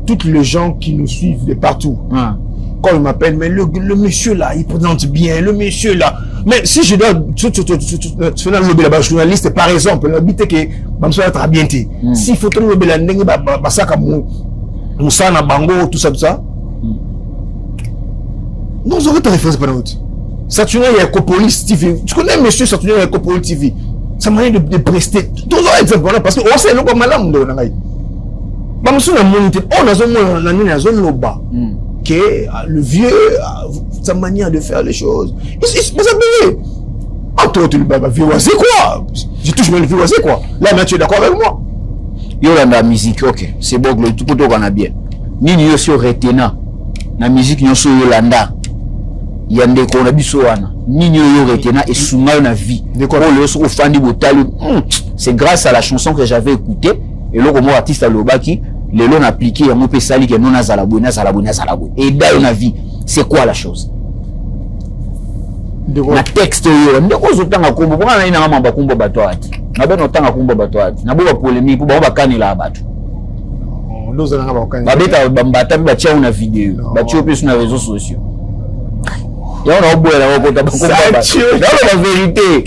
Toutes les gens qui nous suivent de partout, quand ils m'appellent, mais le monsieur là, il présente bien, le monsieur là. Mais si je dois faire un journaliste, par exemple, l'habité que je vais être bien. S'il faut que je fasse bango, tout ça. Non, vous aurez ta référence par l'autre. Saturnin et Ecopolis TV. Tu connais monsieur Saturnin et Ecopolis TV? Ça m'a de prester. Tous les exemples, parce que on sait le comme madame de Nangaï. On a une zone là-bas. Que le vieux, sa manière de faire les choses. Vous avez entre autres, le vieux, c'est quoi? J'ai toujours le vieux, c'est quoi? Là, tu es d'accord avec moi? Yolanda musique, ok. C'est bon, tout le monde a bien. Ni yo sur retena. La musique, yo sur Yolanda. Yande ko na biso wana nini yo retena et sunga na vie c'est grâce à la chanson que j'avais écoutée et le comme artiste à Lobaki le long appliqué à mon pesali que non azalabo et dans na vie c'est quoi la chose na texte yo ndeko zotanga kombo bona na ina mamba kombo bato ati na beno tanga kombo bato ati na bo ba polémique bo ba kanela bato ndoza na ba kanela babeta bambata ba tia una vidéo ba tia pe sur les réseaux sociaux. Il y a la vérité.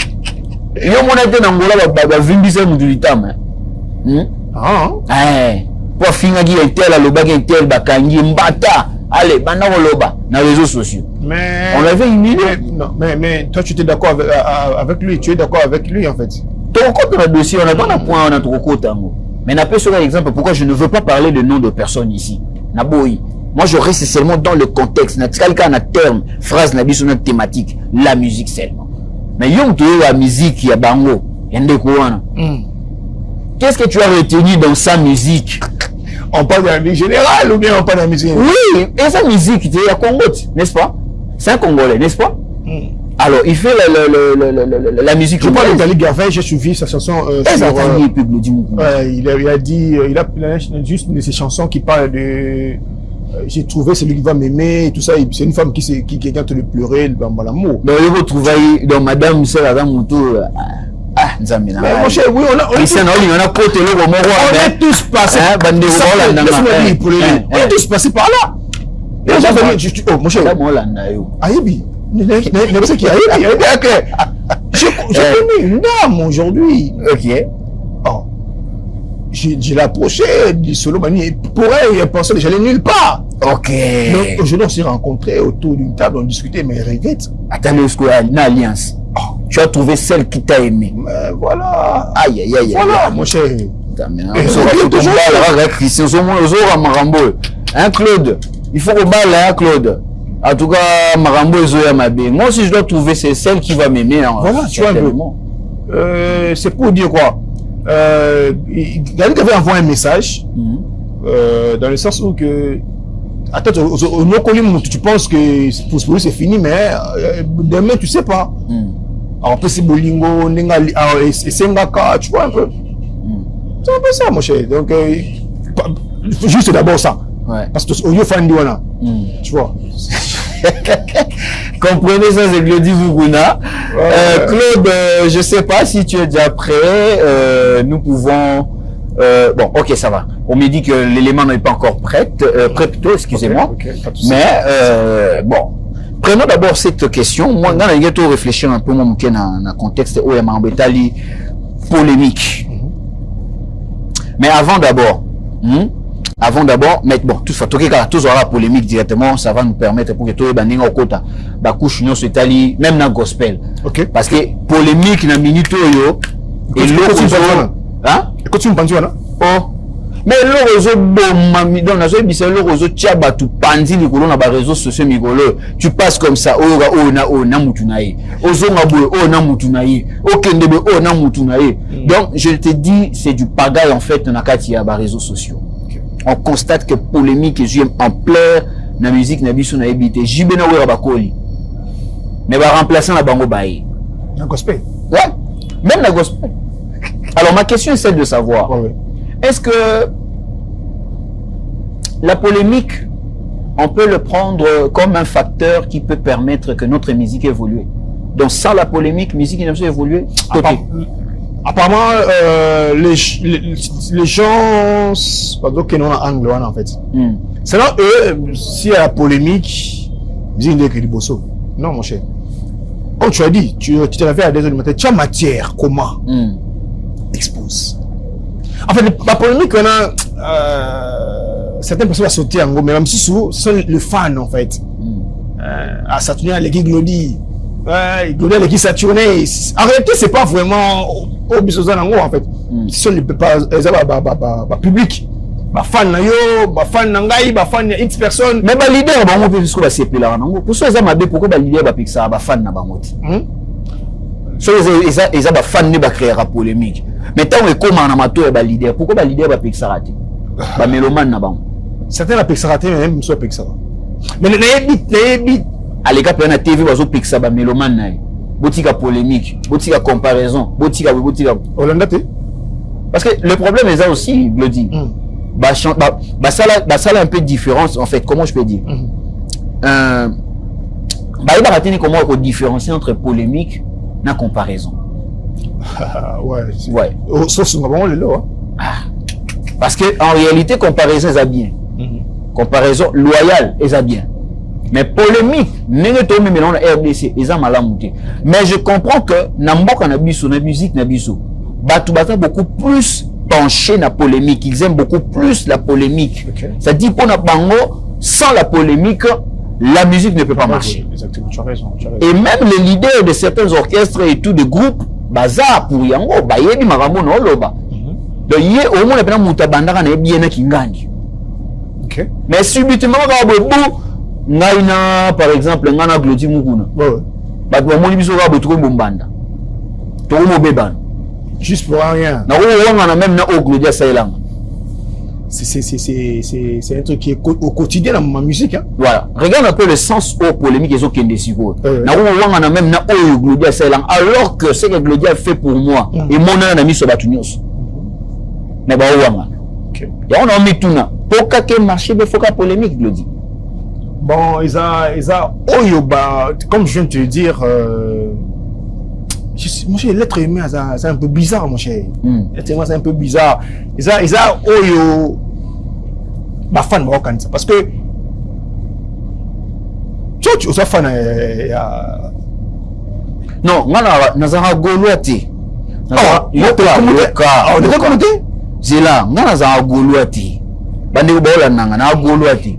Il y a mon été dans le vimbise mudulitama. Pour finir qui est tel, le baguette tel, bakangi, mbata. Allez, bana loba dans les réseaux sociaux. Mais on avait une idée. Non, mais toi tu étais d'accord avec lui, tu es d'accord avec lui en fait. Ton compte dans le dossier, on a pas un point, on a trop court. Mais on a peu sur l'exemple pourquoi je ne veux pas parler de nom de personnes ici. Naboui. Moi, je reste seulement dans le contexte. Quelqu'un a terme, phrase, n'a pas thématique, la musique seulement. Mais yom tu la musique, il y a bango, qu'est-ce que tu as retenu dans sa musique? On parle de la musique générale ou bien on parle de la musique? Oui, et sa musique, il y a Congo, n'est-ce pas? C'est un Congolais, n'est-ce pas? Alors, il fait la musique. Je parle d'Ali Gavin, j'ai suivi sa chanson. Il a dit, il a juste une de ses chansons qui parle de. J'ai trouvé celui qui va m'aimer et tout ça. C'est une femme qui est quand de pleurer dans l'amour. Donc, il faut trouver dans Madame Sarah Moutou. Ah, Nzamina. Mais mon cher, oui, on a tous passé. On est tous passés par là. Oh, mon cher. Aïbi. Je connais une dame aujourd'hui. Ok. Oh. J'ai l'approché du solo mani pour elle pensait que j'allais nulle part. Ok. Donc aujourd'hui on s'est rencontrés autour d'une table, on discutait, mais regrette. Attendez, est-ce qu'il y a une alliance? Tu as trouvé celle qui t'a aimé. Mais voilà. Aïe aïe aïe. Voilà mon cher. Hein Claude? Il faut qu'on balle hein Claude. En tout cas, Marambo et Mabé. Moi aussi je dois trouver c'est celle qui va m'aimer. Voilà, tu vois. C'est pour dire quoi? David avait envoyé un message dans le sens où que attends, tu penses que pour lui c'est fini, mais demain tu sais pas. Alors après c'est Bolingo, et Sengaka, tu vois un peu. C'est un peu ça mon cher. Donc juste d'abord ça. Ouais. Parce que au lieu fan diwana, tu vois. Comprenez ça, c'est Glody Mukuna. Claude, je sais pas si tu es déjà prêt. Nous pouvons. Bon, ok, ça va. On me dit que l'élément n'est pas encore prêt plutôt, excusez-moi. Pas de souci. Mais bon, prenons d'abord cette question. Moi, dans la ghetto, réfléchir un peu mon dans le contexte où il y a un polémique. Mais avant d'abord, mais bon, tout aura la polémique directement, ça va nous permettre pour que tout le monde kota ba couche non c'est ali même dans gospel. OK. Parce que polémique na minute yo et l'autre hein? Quand tu me penses là? Oh. Mais l'orezo bomba donc nazo bisa l'orezo tchaba tu pandi likolo na ba réseaux sociaux migolo. Tu passes comme ça na mutu na ye. Ozonga boye na mutu na ye. Okendebe na mutu na ye. Donc je te dis c'est du pagaille en fait na kati ya ba réseaux sociaux. On constate que polémique est en plein na musique na biso na ebité jibena wera bakoli mais va remplacer la bango baye Na gospel. ouais même la gospel. Alors ma question est celle de savoir est-ce que la polémique on peut le prendre comme un facteur qui peut permettre que notre musique évolue, donc sans la polémique musique ne peut évoluer apparemment les gens pas donc non angle en fait. Selon eux, s'il y a la polémique, musique de Bosso. Non mon cher. Comme tu as dit, tu te l'as fait à 2h du matin, tu as matière, comment expose. En fait, la polémique, on a certaines personnes vont sauter en gros, mais même si souvent, ce sont les fans en fait. À Saturnin, à l'équipe Glody, Glody à l'équipe Saturnin. En réalité, c'est pas vraiment au Bissozan en gros en fait. Ce sont les public. Ba fan na yo, ba fan na ngai, ba fan ya X personnes. Mais ba leader ba mo pe jusqu'au ba sepela nango. Pour ça mabe pourquoi ba leader ba pixa ba fan na bango ti. So ils ba fan ne ba créer la polémique. Mais tant que comment na mato ba leader, pourquoi ba leader ba pixa raté? Ba mélomane na bango. Certains la pixa raté même so pixa. Mais na bit à l'écart na TV bazo pixa ba mélomane na. Botika polémique, botika comparaison, botika. Hollandais. Parce que le problème est là aussi, je le dis. Ça a un peu de différence en fait, comment je peux dire comment on différencie entre polémique et comparaison. Ouais. Parce que en réalité comparaison est bien. Comparaison loyale est bien. Mais polémique, RDC, mais je comprends que na musique na biso, beaucoup plus penché na polémique, ils aiment beaucoup plus la polémique. Ça dit pour na bango, sans la polémique, la musique ne peut pas marcher. Exactement, tu as raison. Et même les leaders de certains orchestres et tout de groupes, bazar pour yango, bayebi marambo no loba. Donc yé au moins na mutabandaka na bien na kingandi. OK. Mais subitement ka bobu ngaina par exemple ngana Glody Mukuna. Ba to moni biso ka botu ko bombanda. To mo bebana. Juste pour rien. C'est un truc qui est au quotidien dans ma musique. Hein? Voilà. Regarde un peu le sens au polémique et au Kendesigo. Alors que ce que Glody a fait pour moi, et mon ami sur Batunios. Mais on a mis tout là. Pour que marché, il faut qu'à polémique, Glody. Bon, ils ont comme je viens de te dire. Mon cher, l'être humain, c'est un peu bizarre, mon cher. L'être humain, c'est un peu bizarre. Ils ont ma fan marocaine, parce que tu es fan. Non, nazara goloati. C'est là, nazara goloati. Bande bola nanga na goloati.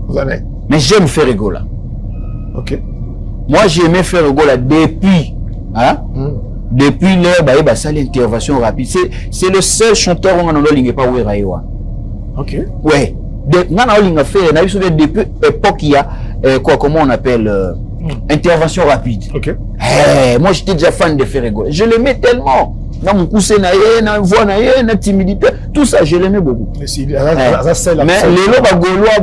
Mais j'aime faire rigoler. OK. Moi, j'aimais faire rigoler depuis, hein? Depuis l'heure, bah, ça l'intervention rapide. C'est le seul chanteur où on n'a pas oué Raïwa. OK. Ouais. On a fait, depuis l'époque, il y a, comment on appelle, intervention rapide. OK. Moi, j'étais déjà fan de faire rigoler. Je l'aimais tellement. Dans mon coussin, dans une voix, dans une timidité, tout ça, je l'aimais beaucoup. Mais les lois gaulois,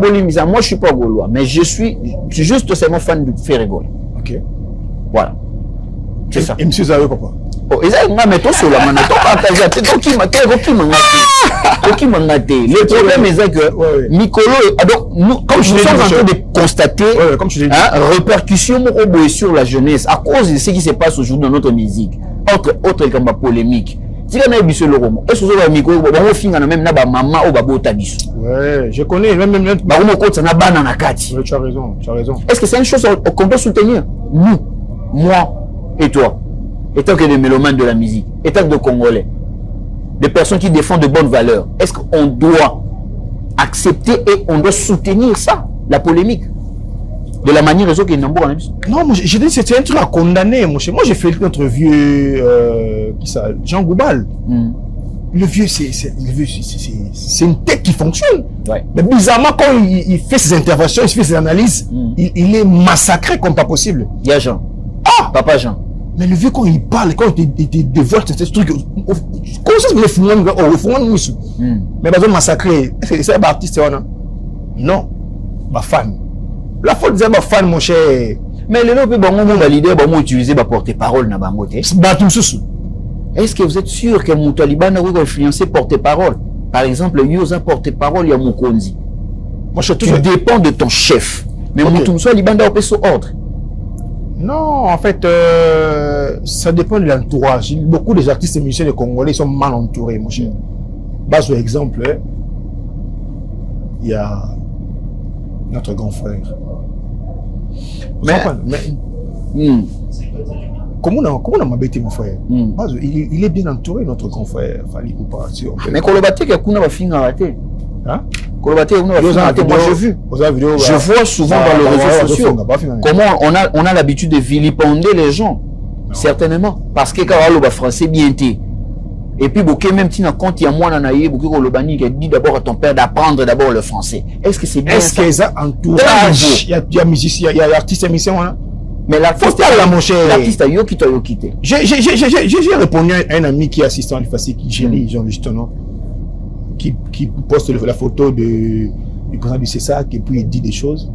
moi, je suis pas gaulois, mais je suis juste seulement fan de faire rigoler. OK. Voilà. C'est ça. Et monsieur Zayo, papa. Oh, ils ont mis tout sur la main. Le problème est que Nicolo, donc, comme je suis en train de constater, répercussions sur la jeunesse à cause de ce qui se passe aujourd'hui dans notre musique, autre comme la polémique. tika na biso le romo est-ce que micro ba mo finga na même na ba maman ou ba bota biso Ouais, je connais même ba mo ko tsana bana na kati. Ouais, tu as raison, tu as raison. Est-ce que c'est une chose qu'on doit soutenir? Nous, moi et toi, étant que des mélomanes de la musique, étant que des Congolais, des personnes qui défendent de bonnes valeurs, est-ce qu'on doit accepter et on doit soutenir ça, la polémique, de la manière raison qu'il y a Non, moi, j'ai dit que c'était un truc à condamner. Moi, j'ai fait notre vieux, qui ça, Jean Goubal. Le vieux, c'est une tête qui fonctionne. Ouais. Mais bizarrement, quand il fait ses interventions, il fait ses analyses, il est massacré comme pas possible. Il y a Jean. Ah! Papa Jean. Mais le vieux, quand il parle, quand il dévoile ce truc, comment ça se fait mais il va massacrer. C'est un artiste, non. Ma fan. La faute de ma fan, mon cher. Mais le lot peut valider, utiliser ma porte-parole na bangote. Est-ce que vous êtes sûr que mon Taliban a influencé porte-parole? Par exemple, Yosa porte-parole, il y a Mukonzi. Tu dépends de ton chef. Mais mon Taliban a fait son ordre. Non, en fait, ça dépend de l'entourage. Beaucoup des artistes et musiciens congolais sont mal entourés, mon cher. Base exemple, il y a notre grand frère. Comment on a m'embêté, mon frère? Il est bien entouré, notre grand frère. Fali Koupa. Mais Kolobate, il y a un film à rater. Hein? Kolobate, il y a un film moi j'ai vu. Je vois souvent dans les réseaux sociaux comment on a l'habitude de vilipender les gens. Certainement. Parce que quand on a français bien été. Et puis, même si quand il y a moi, il dit d'abord à ton père d'apprendre d'abord le français. Est-ce que c'est bien? Est-ce que ça entourage? Il y a musicien, il y a artiste et musicien, mais l'artiste a yokité. J'ai répondu à un ami qui est assistant à l'IFACI, qui gérit Jean-Justin, qui poste la photo du président du CESAC et puis il dit des choses.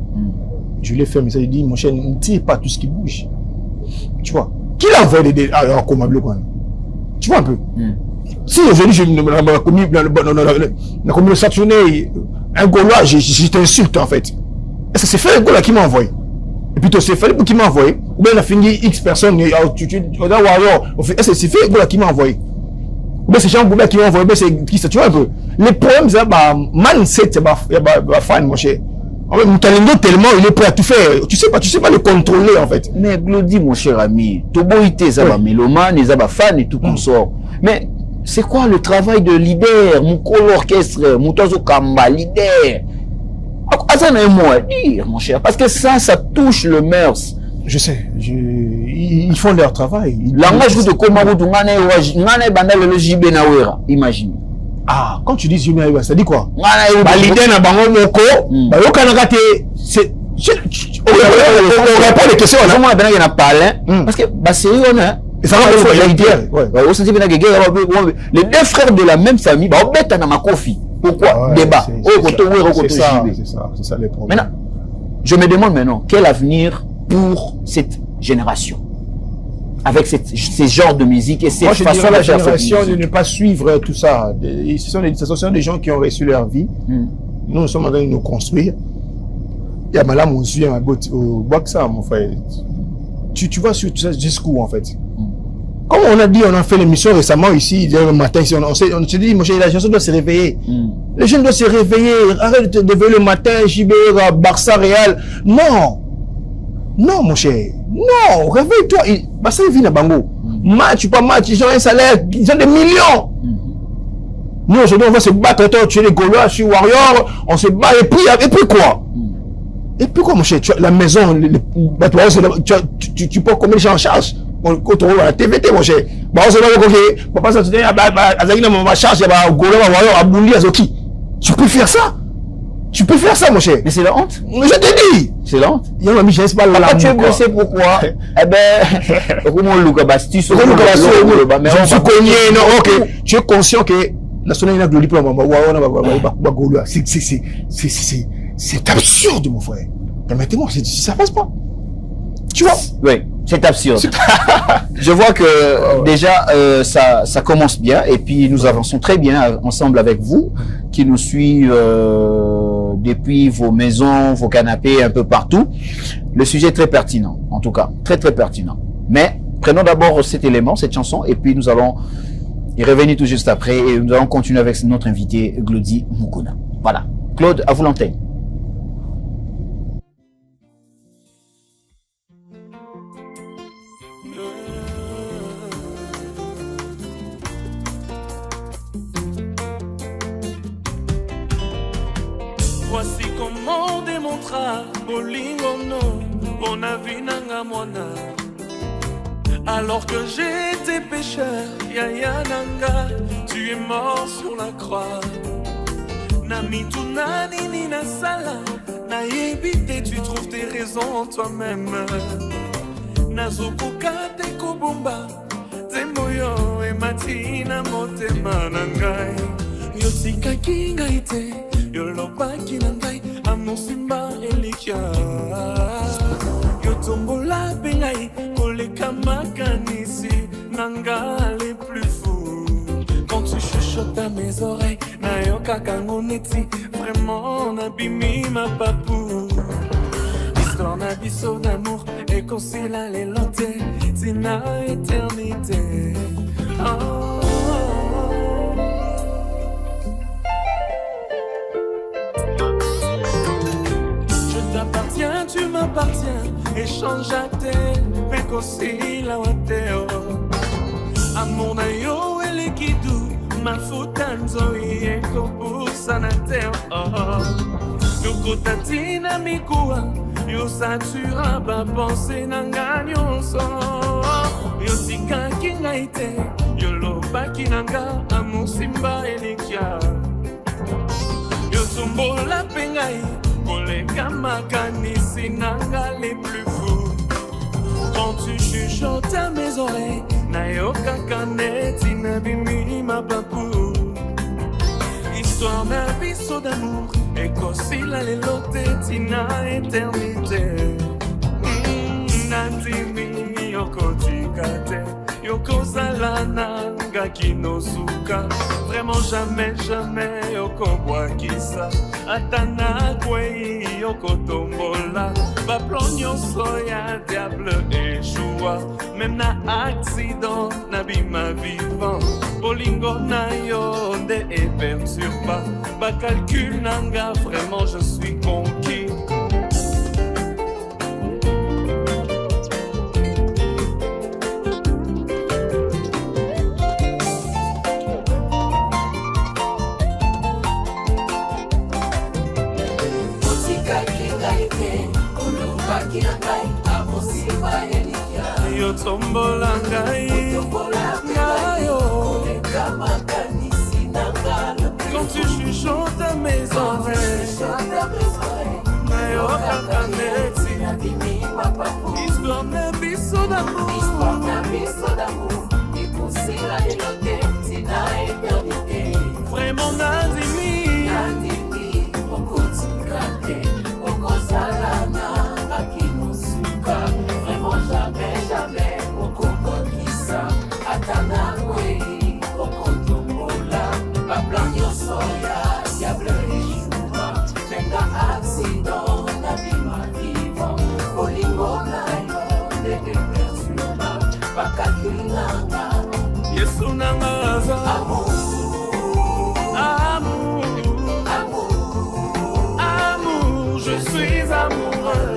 Je lui ai fait un message, il dit, mon cher, ne tire pas tout ce qui bouge. Tu vois? Qui l'a envoyé des comme tu vois un peu? Si aujourd'hui je n'ai commis sanctionner un Gaulois, je t'insulte en fait. Est-ce que c'est fait un Gaulois qui m'a envoyé? Et puis c'est fait qui m'a envoyé? Ou bien il a fini X personnes, est-ce que c'est fait un Gaulois qui m'a envoyé? Ou bien c'est Jean Goubert qui m'a envoyé? C'est qui ça? Tu vois un peu? Les problèmes, c'est mindset, c'est fan, mon cher. Moutalendo tellement il est prêt à tout faire. Tu sais pas le contrôler en fait. Mais Glody, mon cher ami, Toboïté, ça va mélomane, ça va fan et tout consort. Mais c'est quoi le travail de leader, mon l'orchestre, mon tozo kamba, leader? Ça n'a un mot à dire, mon cher, parce que ça touche le mœurs. Je sais, ils font leur travail. Langage de Komarutu, ngane bandale le JB Nawera, imagine. Ah, quand tu dis Jimmy Aïwa, ça dit quoi? L'idée n'a pas moko, c'est. On répond les questions. Moi, il y en a parlé. Parce que, c'est eux, hein. Et ça va les deux frères de la même famille, pourquoi? Débat. C'est ça les problèmes. Maintenant, je me demande maintenant, quel avenir pour cette génération? Avec ces genres de musique et ces façons de la génération de ne pas suivre tout ça. Ce sont des gens qui ont reçu leur vie. Nous sommes en train de nous construire. Il y a madame on suit un Baksa, mon frère. Tu vois sur tout ça jusqu'où en fait? Comme on a dit, on a fait l'émission récemment ici, le matin, on s'est dit, mon cher, la chanson doit se réveiller. Les jeunes doivent se réveiller. Arrête de te réveiller le matin, JB, Barça, Real. Non, mon cher. Non, réveille-toi. Barça vit dans Bango. Match ou pas match, ils ont un salaire, ils ont des millions. Nous, aujourd'hui, on va se battre, tuer les Gaulois, tuer les Warriors, on se bat, et puis quoi? Et puis quoi, mon cher? La maison, tu peux combien de gens en charge? Quand on voit la TVT, mon cher. Papa, ça te dit, ma charge, il y a un Gaulois, Warrior, à Bouli, à Zoki. Tu peux faire ça? Tu peux faire ça, mon cher. Mais c'est la honte. Mais je te dis. C'est la honte. Il y a un Michel, c'est pas la honte. Tu es blessé pourquoi? Eh ben, comment Lucas Bastus, je suis cogné, non, ok. Tu es conscient que la sonnerie n'a que le diplôme, c'est absurde, mon frère. Permettez-moi, ça passe pas. Tu vois? Oui, c'est absurde. Je vois que déjà, ça commence bien et puis nous avançons très bien ensemble avec vous qui nous suivent depuis vos maisons, vos canapés, un peu partout. Le sujet est très pertinent, en tout cas, très très pertinent. Mais prenons d'abord cet élément, cette chanson, et puis nous allons est revenu tout juste après et nous allons continuer avec notre invité Glody Mukuna. Voilà. Claude, à vous l'antenne. Voici comment démontra Bolingono, mon avis nanga mwana. Alors que j'étais pécheur, Yaya Nanga, tu es mort sur la croix. Nami tunani ni nasala, na yebite, tu trouves tes raisons en toi-même. Nazokuka te kobomba, te moyo e matina motema nangai. Yotika kinga ite, yoloba kinangai, amosimba elikia. Yotombola bengai, koleka makanisi, nanga les plus fous. Quand tu chuchotes à mes oreilles, nayoka kangoneti, vraiment nabimi ma papou. Histoire nabiso d'amour, et concila les lotés, tina éternité. Oh. Tu m'appartiens, échange à tes pécossi la wateo. Amour na yo elekidu, ma futanzo yeko pusanateo. Yoko tatina mikua, yo satura ba pense nanganyo so. Yo tika kingaite, yo loba kinanga, amour simba elikia. Yo tumbo la pengai. Koleka makanisi nanga les plus fous. Quand tu chuchotes à mes oreilles, nayoka kaneti nabimi ma papou. Histoire nabiso d'amour, ekosila lelote tina éternité. Nandimi yokotikate, yokozala nanga kinosuka. Vraiment jamais, jamais yokobwakisa. Atana kwei yokotombola. Baplon nyonso ya diable échoua. Même na accident nabima vivant. Bolingo na yo nde eperturba. Ba calcul nanga, vraiment je suis conquis. Yo tombola ngai, quand tu chuchotes à mes oreilles, nayoka kaneti, histoire nabiso d'amour, vraiment nadimi, vraiment jamais, jamais, okokokisa, atana kwei, okotombola, bablan nyonso ya diable échoua, menga accident, nabima vivant, bolingo na yo, nde perturba, bakakuli nanga, Yesu nanga aza, amour, je suis amoureux.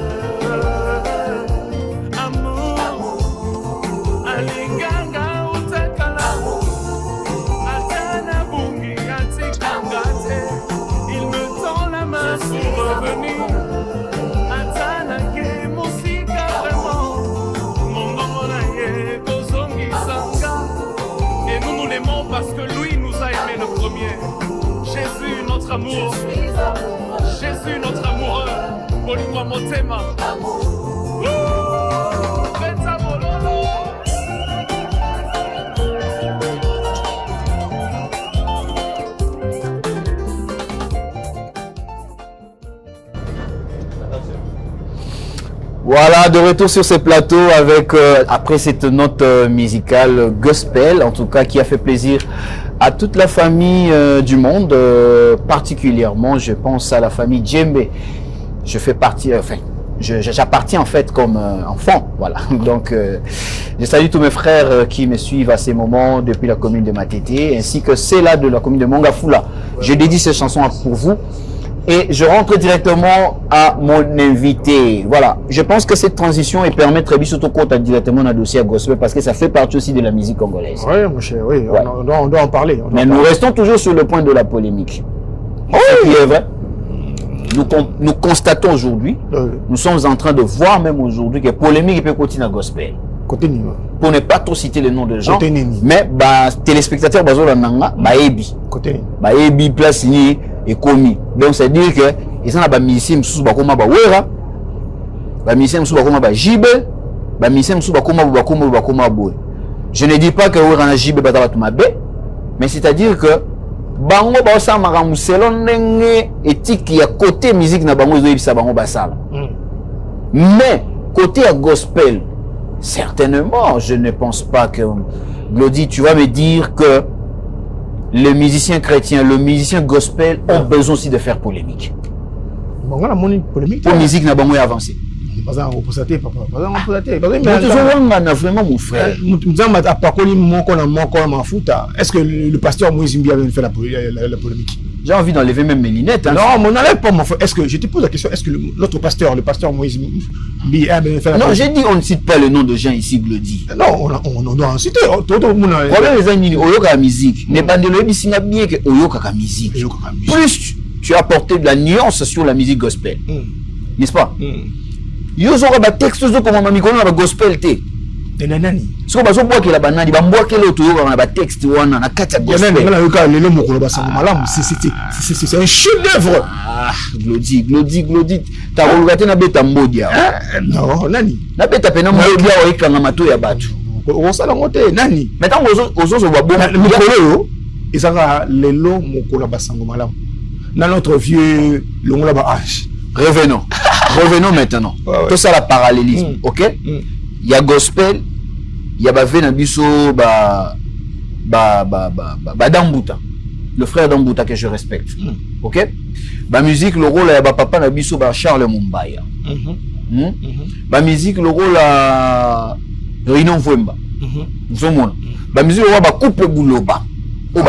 Parce que lui nous a aimé le premier. Jésus notre amour, Jésus notre amoureux. Bolingo motema. Voilà, de retour sur ce plateau avec, après cette note musicale gospel, en tout cas qui a fait plaisir à toute la famille du monde, particulièrement je pense à la famille Djembe. Je fais partie, enfin, j'appartiens en fait comme enfant, voilà. Donc, je salue tous mes frères qui me suivent à ces moments depuis la commune de Matete, ainsi que ceux-là de la commune de Mongafula. Je dédie ces chansons pour vous. Et je rentre directement à mon invité. Voilà. Je pense que cette transition est permet très bien surtout quand on directement dans le dossier gospel parce que ça fait partie aussi de la musique congolaise. Oui, mon cher, oui. Ouais. On doit en parler. Mais nous restons toujours sur le point de la polémique. Oui. Ce qui est vrai. Nous constatons aujourd'hui, nous sommes en train de voir même aujourd'hui que polémique peut continuer à gospel. Côté Nima. Pour ne pas trop citer le nom de gens, Côté Nini. mais téléspectateurs bazola nanga baebi. Côté Nini. Baebi place ni et commis. Donc c'est dire que ils ont ba musicien sous ba koma ba wera. Ba musicien sous ba koma ba jibe, ba musicien sous ba koma boy. Je ne dis pas que wera na jibe batala tumabe, mais c'est-à-dire que bango ba sa maramu selon ndenge éthique ya côté musique na bango zo yebisa bango basala. Mais côté à gospel, certainement, je ne pense pas que Glody, tu vas me dire que les musiciens chrétiens, le musicien gospel ont besoin aussi de faire polémique. Bon, on a mon polémique. Pour musique n'a pas moins avancé. Pas un reposaté, papa. Pas un reposaté. Mais vraiment mon frère. Est-ce que le pasteur Moïse Mbi avait fait la polémique? J'ai envie d'enlever même mes lunettes. Hein. Non, mais on n'enlève pas mon frère. Est-ce que je te pose la question, est-ce que notre pasteur, le pasteur Moïse Mbi avait fait la polémique? Non, j'ai dit on ne cite pas le nom de gens ici, Glody. Non, on doit en citer. Problème les amis, Oyoka la musique. Ne pas de le bien que Oyoka la musique. Plus tu as apporté de la nuance sur la musique gospel. N'est-ce pas? Yo zo ba texte zo comme mami kono na gospel te. Et nanani. So ba zo bois que la banani ba mboa que l'auto yo na ba texte wana na kati ya gospel. Nanani la yoka lelo mokolo ba sango malamu c'est un chef d'œuvre. Ah, Glody. Ta rolugate na beta mbodia. Non, nani. Na beta pena mbodia o ikanga mato ya batu. On sala ngote nani. Maintenant ozo ba bon mokolo yo ezaka lelo mokolo ba sango malamu. Dans notre vieux longola ba âge. Revenons maintenant. Tout ça, la parallélisme, ok? Il y a gospel, il y a Venabiso, Dambuta, le frère Dambuta que je respecte, ok? La musique, le rôle, il y a papa Nabiso, Charles Mumbaya. La musique, le rôle, Rino Vwemba. La musique, le rôle, Coupe Bouloba. Vous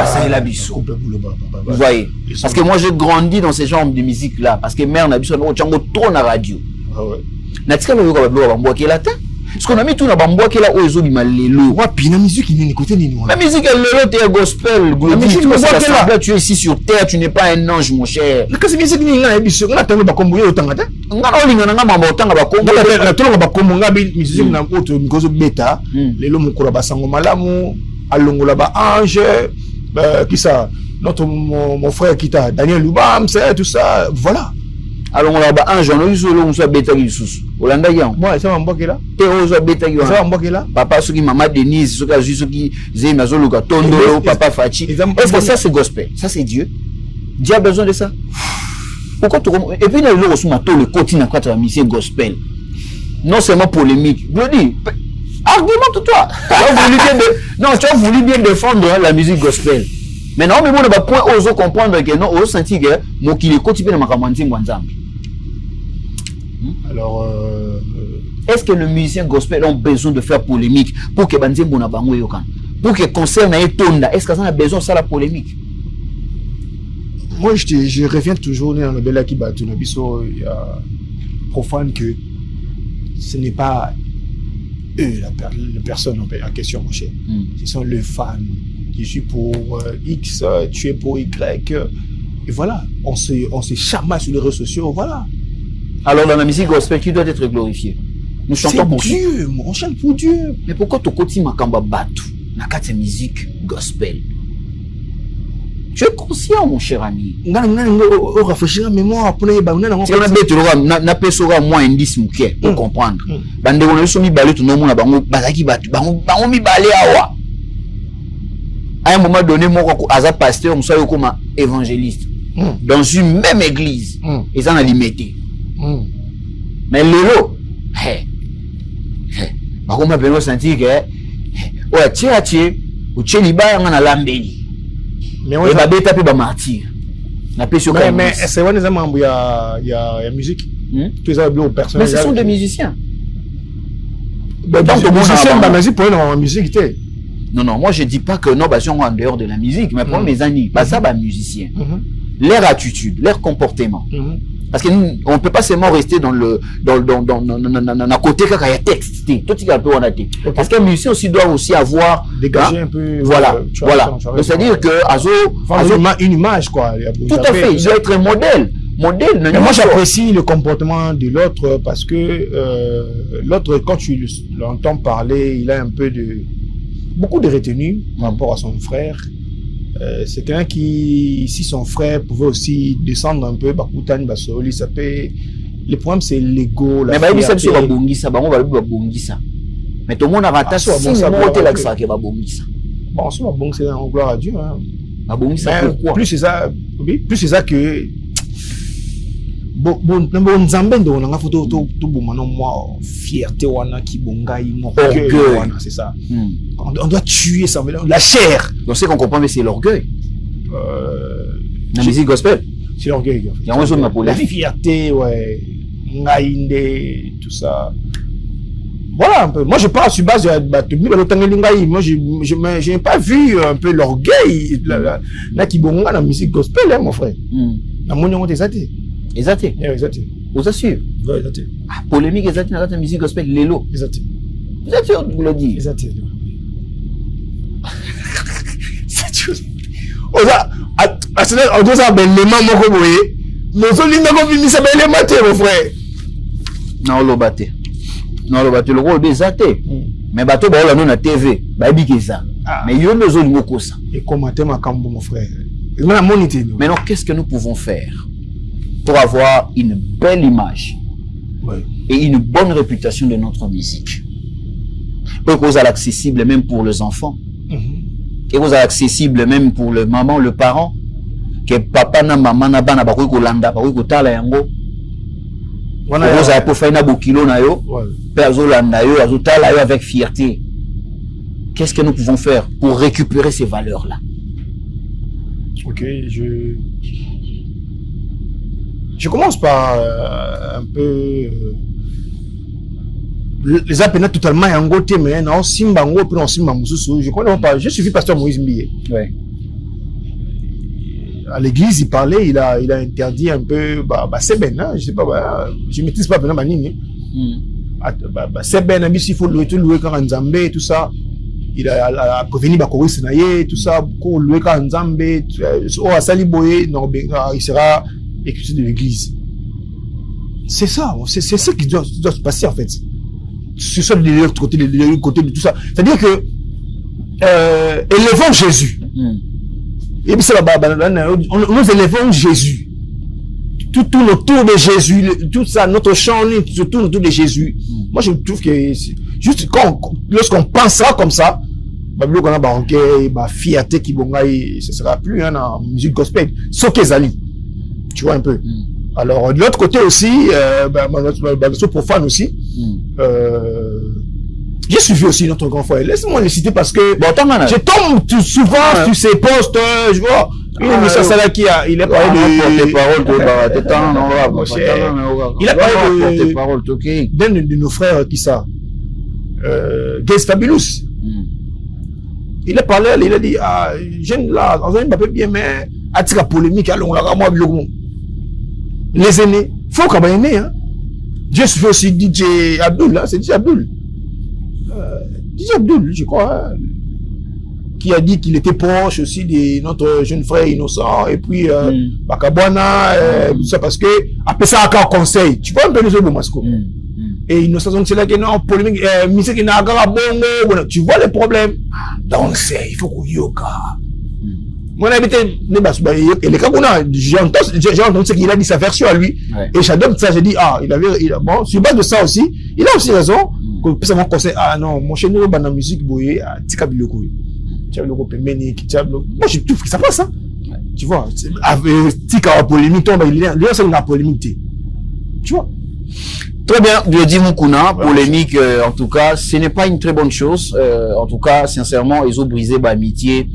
voyez, parce que moi j'ai grandi dans ces genres de musique là, parce que mère n'a besoin de trop na radio. Natika le yoga ba bamboa qui là ta. Parce qu'on a mis tout na bamboa qui là au ezo bima lelo. Wa pina musique ni côté ni. La musique lelo te gospel, la musique là tu es ici sur terre, tu n'es pas un ange mon cher. Mais que c'est musique ni na biso, na tango ba kombo yo tanga ta. Ngana olinga nga mamba otanga ba kombo. Na tango ba kombo nga bi musique na auto ngozo beta, lelo mukura ba sango malamu, alongola ba ange. Qui ça? Mon frère qui t'a Daniel Loubam, c'est tout ça, voilà. Alors on a un jour, on soit bêta qui sous. Olanda yan. Moi, ça va m'embarquer là. Et on soit bêta qui. Ça va m'embarquer là. Papa ceux qui maman Denise, ceux qui Zéma Zoluka Tondo, papa Fachi. Est-ce que ça c'est gospel? Ça c'est Dieu. Dieu a besoin de ça. Pourquoi tu et puis le reçu mato le continue à quatre mission gospel. Non seulement polémique. Glody. Argumente-toi. Tu as voulu bien défendre la musique gospel. Maintenant, mais bon, on va point oser comprendre que non, on sentit que mon qui est quotidien de ma campagne Wanzambi. Alors, est-ce que les musiciens gospel ont besoin de faire polémique pour que Banzembo na bango yokan, pour que concert na etonda? Est-ce que ça a besoin de ça la polémique? Moi, je reviens toujours dans le bel qui bat tout nabiso, il y a profane que ce n'est pas eux, la personne en question, mon cher. Ce sont les fans. Je suis pour X, tu es pour Y. Et voilà, on se chamaille sur les réseaux sociaux, voilà. Alors dans la musique gospel, qui doit être glorifié? Nous chantons pour Dieu, on chante pour Dieu. Mais pourquoi tu continues à batu na kati musique gospel? Tu es conscient, mon cher ami? On réfléchit à mémoire pour les bandes. Si on a besoin na pesora moins indice mouké pour comprendre. Bande on a soumis balé tout le monde na bango bazaki batu bango mi balé awa. À un moment donné, moi as pasteur, moi comme évangéliste dans une même église. Ils en a limité. Mais lelo, bah comment peut-on sentir que ouais tiens ou liba on a lambeli. Mais on va bêta pe ba martyr. Na pesio mais c'est one des membres il y a musique. Tous les bureaux personnels. Mais ce sont des musiciens. Donc, les musiciens, pour la musique, non, moi je dis pas que non, sont en dehors de la musique, mais pour mes amis, ça, musiciens. Leur attitude, leur comportement. Parce qu'on ne peut pas seulement rester dans la côté quand il y a texte. Tout ce qu'il y a un peu on a dit. Parce qu'un musicien aussi doit aussi avoir dégager un peu. Voilà. C'est-à-dire que une image, quoi. Tout à fait, il doit être un modèle. Mais moi j'apprécie le comportement de l'autre parce que l'autre, quand tu l'entends parler, il a un peu beaucoup de retenue par rapport à son frère. C'est quelqu'un qui, si son frère pouvait aussi descendre un peu, ça peut. Le problème c'est l'ego, la fierté. Mais tout le monde a raté ça. Bon, c'est en gloire à Dieu. Pourquoi? Plus c'est ça que fierté c'est ça. On doit tuer ça, la chair. Donc c'est qu'on comprend, mais c'est l'orgueil. La musique gospel, c'est l'orgueil. La fierté, ouais, tout ça. Voilà un peu. Moi je parle sur base de moi je n'ai pas vu un peu l'orgueil la musique gospel, mon frère. Exact. Vous assure. Polémique exact dans la musique gospel Lelo. Exact. Vous êtes sûr de vous le dire. Exact. On doit savoir l'élément mon boye. Nous sommes les ça l'élément mon frère. Non le batté. Le rôle des athées. Mais bateau ba on na TV, ba biki ça. Mais yo nous on moko ça. Et commenter ma cambo mon frère. Maintenant qu'est-ce que nous pouvons faire pour avoir une belle image et une bonne réputation de notre musique? Pour que vous soyez accessible même pour les enfants. Et vous êtes accessible même pour le maman, le parent. Que papa na maman na bana bakoki kolanda, bakoki kotala yango. Vous avez pour faire na bokilo na yo, pe azolanda yo, azotala yo avec fierté. Qu'est-ce que nous pouvons faire pour récupérer ces valeurs-là? Ok, je commence par un peu les appels totalement en côté, mais non, Simbango, puis non, Simbango, je connais pas. Je suis pasteur Moïse Mbié. Ouais. À l'église, il parlait, il a interdit un peu, c'est ben, hein, je sais pas, je maîtrise pas bien Manini. C'est ben, il faut louer quand Nzambé et tout ça. Il a prévenu Bakori Senaye, tout ça, pour louer quand Nzambé, à Saliboye, non, il sera écouté de l'église. C'est ça, c'est ce qui doit se passer en fait. C'est ça de l'autre côté, de tout ça. C'est-à-dire que élevons Jésus. Et puis nous élevons Jésus. Tout tourne autour de Jésus, tout ça, notre chant se tourne autour de Jésus. Moi je trouve que juste lorsqu'on pensera comme ça, fierté qui ce sera plus en musique gospel. Ce qu'est Zali. Tu vois un peu. Alors de l'autre côté aussi, notre profane aussi. J'ai suivi aussi notre grand frère. Laisse-moi le citer parce que je tombe souvent sur ces postes, je vois. Il est parlé d'un de nos frères qui ça. Gaze Fabulous. Il a parlé, il a dit, jeune là, on va pas bien, mais attire la polémique, les aînés, faut qu'on ait aîné, hein. J'ai suivi aussi DJ Abdul, hein, c'est DJ Abdul. DJ Abdul, je crois, hein, qui a dit qu'il était proche aussi de notre jeune frère innocent, et puis, Bakabwana, tout ça, parce que, après ça, encore conseil, tu vois un peu les autres Masco. Et innocent, c'est là qu'il y a une polémique, musique, tu vois les problèmes. Donc, il faut qu'on y yoga. Moi, j'habite et les cas j'ai entendu ce qu'il a dit sa version à lui. Et j'adopte ça, j'ai dit, bon, sur base de ça aussi, il a aussi raison, que peut savoir conseil, non, mon chez nous, dans la musique, boye, tika biloko. Moi, je trouve que ça passe, hein. Tu vois, tika polémique, il y a une polémique. Tu vois. Très bien, Dieu Moukouna, polémique, en tout cas, ce n'est pas une très bonne chose. En tout cas, sincèrement, ils ont brisé l'amitié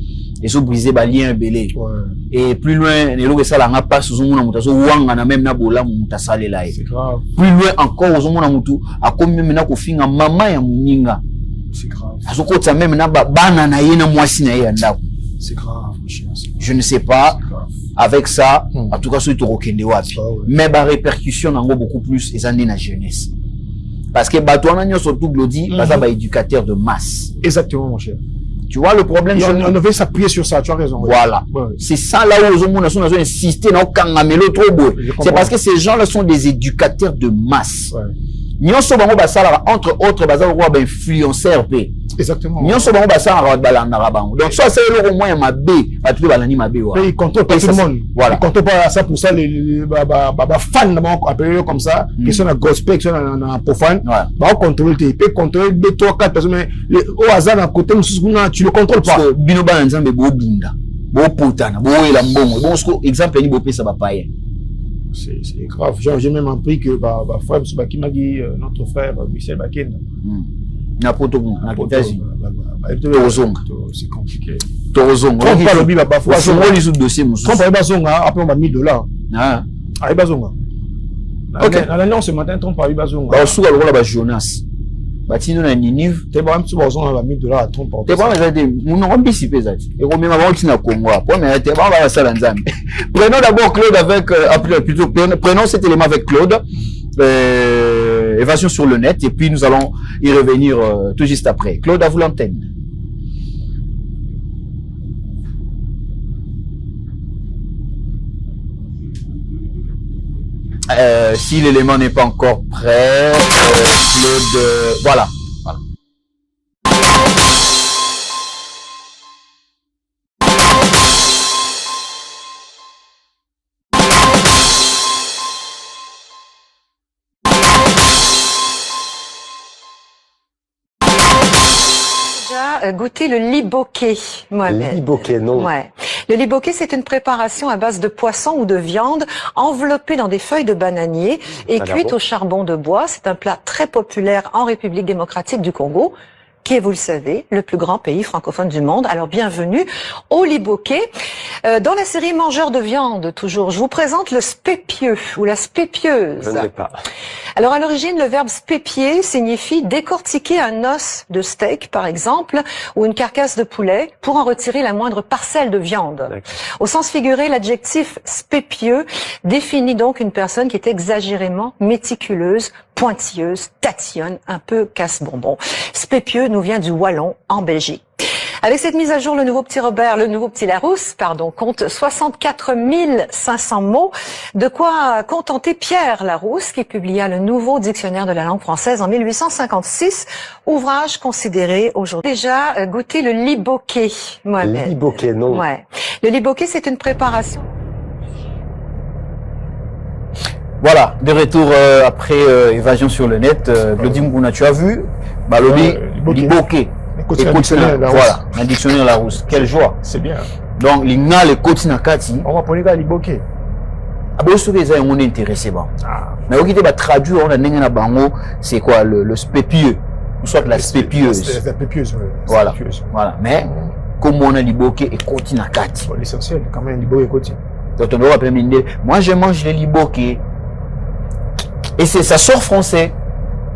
ils ont brisé les liens belé. Et plus loin, les gens ça la passe aux gens muta so wanga na même na bola muta sale là. C'est grave. Plus loin encore aux gens mutu a comme même na ko finga mama ya muninga. C'est grave. Aso ko tsa même na bana na yena mwasi na ya ndako. C'est grave, je ne sais pas avec ça en tout cas sur Torokende wapi. Mais ba répercussion nango beaucoup plus les années na jeunesse. Parce que Batouana n'y a surtout Glody, bah éducateur de masse. Exactement, mon cher. Tu vois le problème. On devait s'appuyer sur ça, tu as raison. Voilà. C'est ça là où on a insisté dans Kangamelo trop beau. C'est parce que ces gens-là sont des éducateurs de masse. Nous sommes entre autres influenceurs. Exactement. Nous sommes donc ça c'est le moins ma B, pas tout balani ma B. Ils contrôlent pas tout le monde. Voilà. Ils contrôlent pas ça pour ça les fans appelés comme ça, qui sont dans gospel, qui sont dans profane. Bah on contrôle, tu peux contrôler 2, 3, 4 personnes, mais au hasard à côté tu le contrôles pas. Bino ba nzambe bo bunda, bo potana, bo ela mbongo. Bon exemple ni bo pesa ba paye. C'est grave. J'ai même appris que frère Bakimagi, notre frère Michel Bakenda. Na poto bon, na États-Unis. C'est compliqué. Torozonga. On parle bi ba fois. On lit sous dossier musu. On parle bazonga après on m'a $1000. Ah. Ah bazonga. OK. Dans l'annonce ce matin on parle bazonga. Ba sous la ba Jonas. Batino na Ninive, te ba mtu bazonga ba $1000 à Trump. Te ba za de mun rombi si pezati. Et combien ma banque na Congo. Pour mais te ba ba sala nzambe. Prenons d'abord Claude avec plutôt prenons cet élément avec Claude. Évasion sur le net et puis nous allons y revenir tout juste après. Claude, à vous l'antenne. Si l'élément n'est pas encore prêt, Claude, voilà. Goûter le liboquet, moi-même. Le liboquet, non. Ouais. Le liboquet, c'est une préparation à base de poisson ou de viande enveloppée dans des feuilles de bananier et cuite au charbon de bois. C'est un plat très populaire en République démocratique du Congo, qui est, vous le savez, le plus grand pays francophone du monde. Alors, bienvenue au liboquet. Dans la série Mangeurs de viande, toujours, je vous présente le spépieux ou la spépieuse. Je ne sais pas. Alors, à l'origine, le verbe spépier signifie décortiquer un os de steak, par exemple, ou une carcasse de poulet pour en retirer la moindre parcelle de viande. Au sens figuré, l'adjectif spépieux définit donc une personne qui est exagérément méticuleuse, pointilleuse, tatillonne, un peu casse-bonbon. Spépieux nous vient du wallon, en Belgique. Avec cette mise à jour, le nouveau petit Larousse, compte 64 500 mots. De quoi contenter Pierre Larousse, qui publia le nouveau dictionnaire de la langue française en 1856, ouvrage considéré aujourd'hui. Déjà goûté le liboquet, moi-même. Le liboquet, non. Ouais. Le liboquet, c'est une préparation. Voilà, de retour après évasion sur le net. Glody Mukuna, tu as vu Balobi, liboquet. Voilà, un dictionnaire Larousse. Quelle joie. C'est bien. Donc, l'ingna le koti nakati. On va prendre les liboquet. Ah bon, ce que on est intéressé bon. Mais au qui va traduire on a n'engana bango, c'est quoi le spépieux ou soit la spépieuse. La spépieuse. Voilà. Voilà. Mais comme on a liboquet et koti nakati. L'essentiel quand même liboquet et koti. Donc on doit appeler moi je mange les liboquet. Et c'est ça sort français.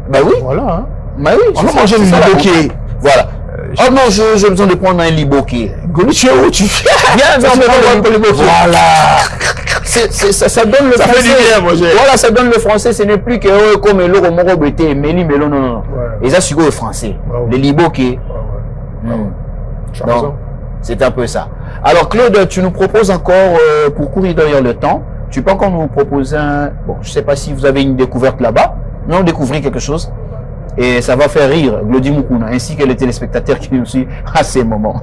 Bah oui. Voilà. Hein. Bah oui. On va manger le liboquet. Voilà. Oh non, j'ai besoin de prendre un liboquet. Tu es où tu fais? Viens, voilà. Ça donne le français. Fait du bien, moi, voilà, ça donne le français. Ce n'est plus que comme le romo bété, méli, mélo, non. Et ça, c'est le français. Le liboquet. Donc, c'est un peu ça. Alors, Claude, tu nous proposes encore, pour courir derrière le temps, tu peux encore nous proposer un... Bon, je sais pas si vous avez une découverte là-bas. Non, découvrir quelque chose. Et ça va faire rire Glody Mukuna ainsi que les téléspectateurs qui nous suivent à ces moments.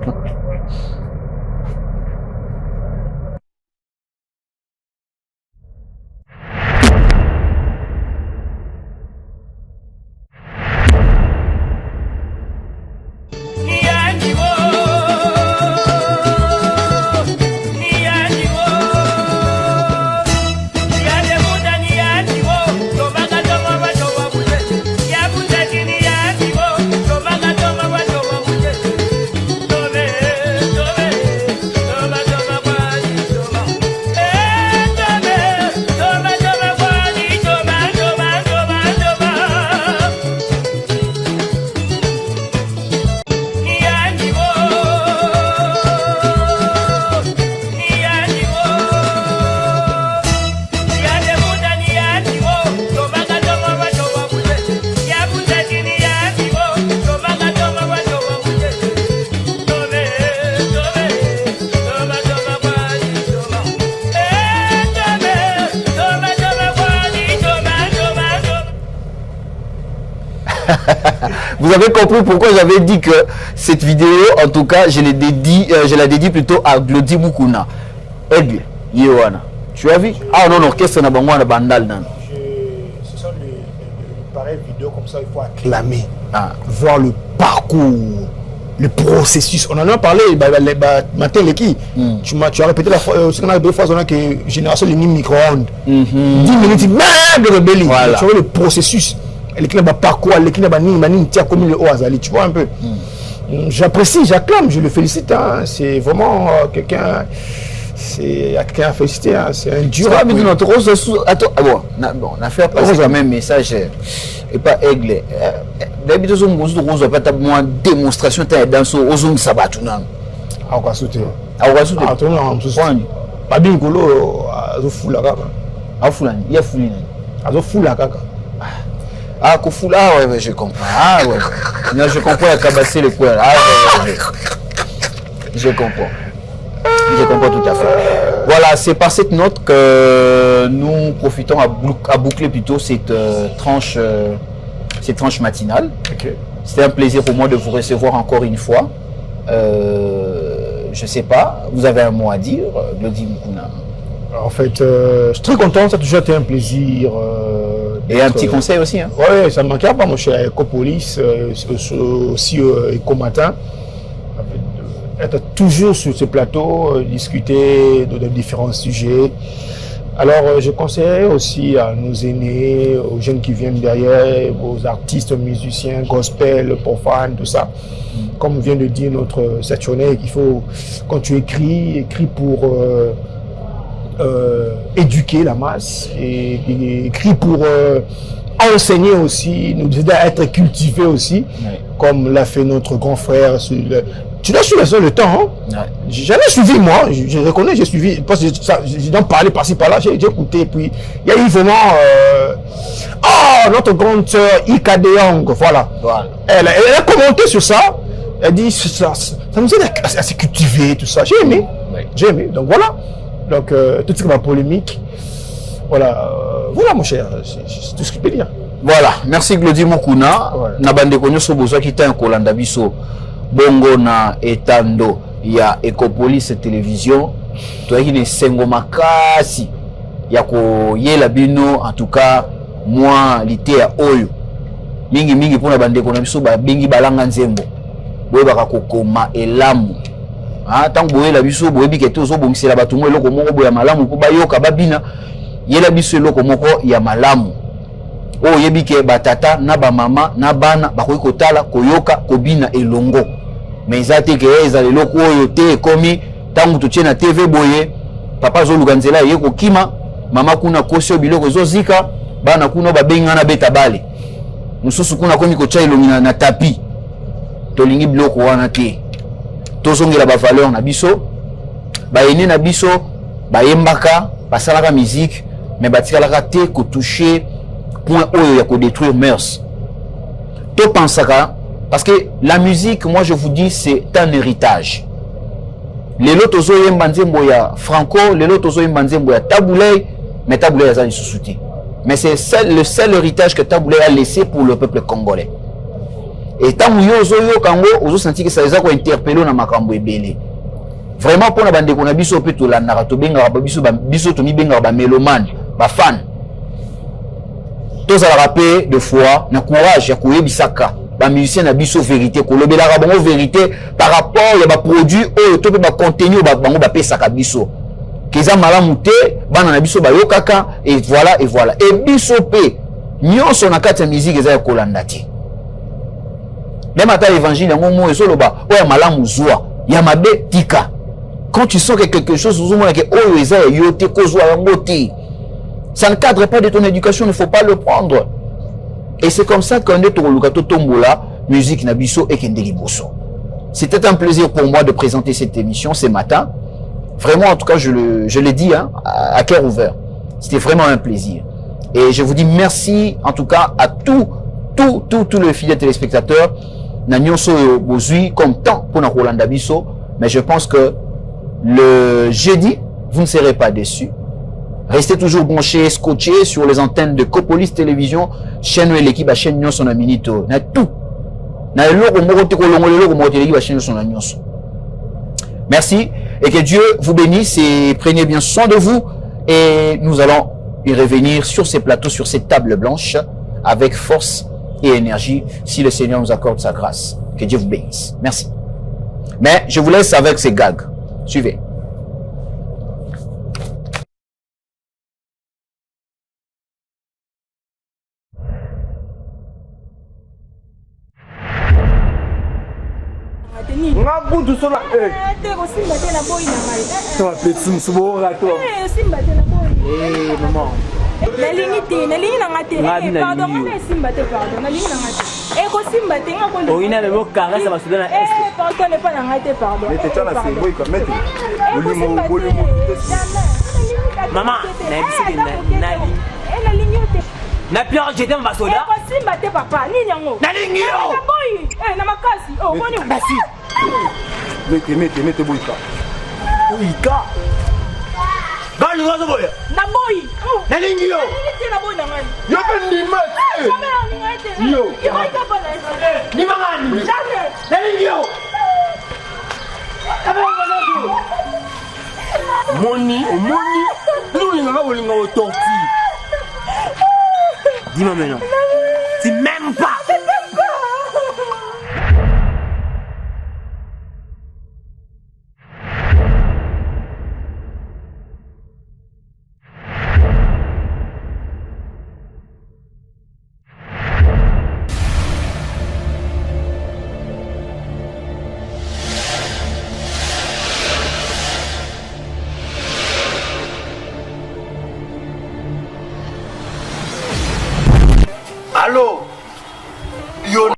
Tomanga Vous avez compris pourquoi j'avais dit que cette vidéo, en tout cas, je la dédie plutôt à Glody Mukuna. Aigle, Yewana. Tu as vu? Ah non, l'orchestre n'a pas de bandal. Ce sont les pareilles vidéos comme ça, il faut acclamer, voir le parcours, le processus. On en a parlé, matin, tu as répété la fois, ce qu'on a 2 fois, on a que génération de micro-ondes. 10 minutes, même de rebellion. Tu vois le processus. Tu vois un peu. J'apprécie, j'acclame, je le félicite. Hein. C'est vraiment quelqu'un. C'est quelqu'un à féliciter. Hein. C'est un dur. Bon, on a fait passer le même message. Et pas aigle. D'habitude, on n'a pas moins démonstration dans ce ozon sabatounan. Ah, on va sauter. Ah, on va sauter. Ah, on va sauter. Pas bien que l'eau a foulé la caca. Ah, foulé. Il y a foulé. A foulé la caca. Ah, Kofoula, ouais, je comprends. Ah, ouais. Non, je comprends à cabasser le poil. Ah, ouais. Je comprends. Je comprends tout à fait. Voilà, c'est par cette note que nous profitons à boucler plutôt cette tranche matinale. Okay. C'était un plaisir pour moi de vous recevoir encore une fois. Je sais pas, vous avez un mot à dire, Glody Mukuna? En fait, je suis très content, ça a toujours été un plaisir. Et un petit conseil aussi. Hein. Oui, ça ne manquait pas. Moi, je suis à Ecopolis, aussi Ecomatin. Être toujours sur ce plateau, discuter de différents sujets. Alors, je conseillerais aussi à nos aînés, aux jeunes qui viennent derrière, aux artistes, musiciens, gospel, profanes, tout ça. Comme vient de dire notre Saturnin, qu'il faut, quand tu écris pour éduquer la masse et écrit pour enseigner aussi, nous aider à être cultivés aussi, comme l'a fait notre grand frère. Tu l'as suivi le temps, hein? J'avais suivi moi, je reconnais, j'ai suivi, parce que j'ai donc parlé par-ci par-là, j'ai écouté, puis il y a eu vraiment notre grande sœur Ika De Young, voilà. Elle a commenté sur ça, elle dit ça nous aide à se cultiver, tout ça. J'ai aimé, donc voilà. Donc, toute cette polémique, voilà, mon cher, c'est tout ce que je peux dire. Voilà, merci Glody Mukuna. Na bande konyo so bozo kita en kolanda biso bongo na etando ya Ecopolis télévision. Toyaki ne sengo makasi ya ko yela bino, en tout cas moi lité ya oyo. Mingi pona bande kona biso ba bengi balanga nzembo. Boye baka kokoma elamu. Ah, tant que boye la biso boye bikete ozo bongisela bato mo eloko moko boya malamu po bayoka babina yela biso eloko moko ya malamu. Oh yebike batata na ba mama na bana bakoki kotala koyoka kobina elongo. Mais zate ke eza eloko oyo te komi tangu totie na TV boye papa zo lukanzela ye kokima mama kuna kosio biloko zo zika bana kuna babenga na beta bale. Mususu kuna komi ko chai longina na tapi. Tolingi biloko wana te. Tozongela ba valeur na biso baene na biso bayembaka basalaka musique mais batikalaka te ko toucher point oyo ya ko détruire mœurs. To pensaka parce que la musique, moi je vous dis, c'est un héritage. Les lots tozo yemba nzembo ya Franco, les lots tozo yemba nzembo ya Taboulay, mais Taboulay a zani sous-souti. Mais c'est le seul héritage que Taboulay a laissé pour le peuple congolais. Et tant que yo kango, ozo senti que ça les a interpellé na makambo ebele. Vraiment pour na bande kona biso pe to la narato benga biso to mi benga ba mélomane, ba fan. Tous à la rappeler de foi, na courage ya koyebisaka ba musicien na biso vérité ko lobelaka bango vérité par rapport ya ba produit oyo to pe ba contenu bango ba pesaka biso. Keza malamu te bana na biso ba yokaka et voilà et biso pe nyonso na kati ya musique eza ko landa te. Même à l'évangile, il y a un mot et soloba, oh ya malamu zwa, ya mabe tika. Quand tu sens que quelque chose, oh eza yote kozwa yangote. Ça ne cadre pas de ton éducation, il ne faut pas le prendre. Et c'est comme ça qu'on est au Lukato Tombola, musique Nabiso et Kendeli Bosso. C'était un plaisir pour moi de présenter cette émission ce matin. Vraiment, en tout cas, je l'ai dit, hein, à cœur ouvert. C'était vraiment un plaisir. Et je vous dis merci, en tout cas, à tous les fidèles téléspectateurs. Nanyonso Bozui, comme tant pour Rolanda Bisso. Mais je pense que le jeudi, vous ne serez pas déçus. Restez toujours branchés, scotchés sur les antennes de Copolis Télévision, chaîne l'équipe à chaîne Nyon son aminito. Na tout. Na loko morote ko longo loko morote l'équipe à chaîne son aminito. Merci et que Dieu vous bénisse et prenez bien soin de vous et nous allons y revenir sur ces plateaux, sur ces tables blanches avec force et énergie si le Seigneur nous accorde sa grâce. Que Dieu vous bénisse. Merci. Mais je vous laisse avec ces gags. Suivez. Ngabudu sola ko simba tena boy na ngai. To petsu msubo rato. Simba tena boy. Maman. Nalingi na ngate. Pardon, ngane simba te pardon. Nalingi na ngate. Ko simba te ngako. O ina le bo caresse ba sudana est. Pardon ne pas na ngate pardon. Mais t'es na c'est boy comme mette. Bolimo. Maman, na bisiki na nalingi te. Na pire j'étais en basoda. Ko simba te papa, ni nyango. Nalingi yo. Boy, na makasi. Oh, boni. Basi. Mete boyka. Boyka. Gani ngazo boya? Na boy. Na lingi yo. Na boy na ngani. Yo bendi mat. Yo. Yo ka bana. Ni mangani. Na lingi yo. Moni. Nous nga bolinga au torti. Dis-moi maintenant. C'est même pas. Allô? Yo.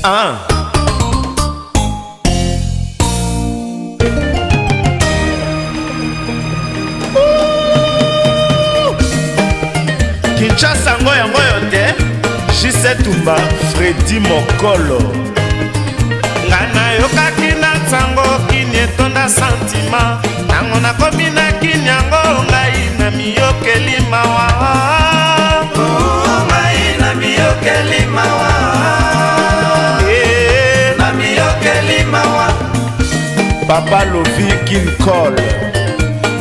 Ah. Kinshasa ngoyo te. Jise Tumba, Freddy Mokolo. Ngana yokaki na tsango kini etonda sentima. Nango nakomi na kinyango ngai na miyokeli mawa. Ngai na miyokeli mawa. Na miyokeli mawa. Papa Lovi Kinkol.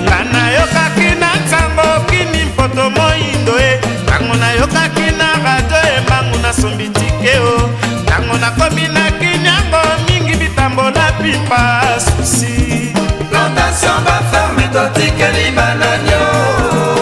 Ngana yokaki na tsango kini mpoto moindo nango na yokaki na radio mbangu na sombitike o. Nango nakomi na kinyango mingi bitambola pipa susi. Plantation ba ferme totikeli bananyo.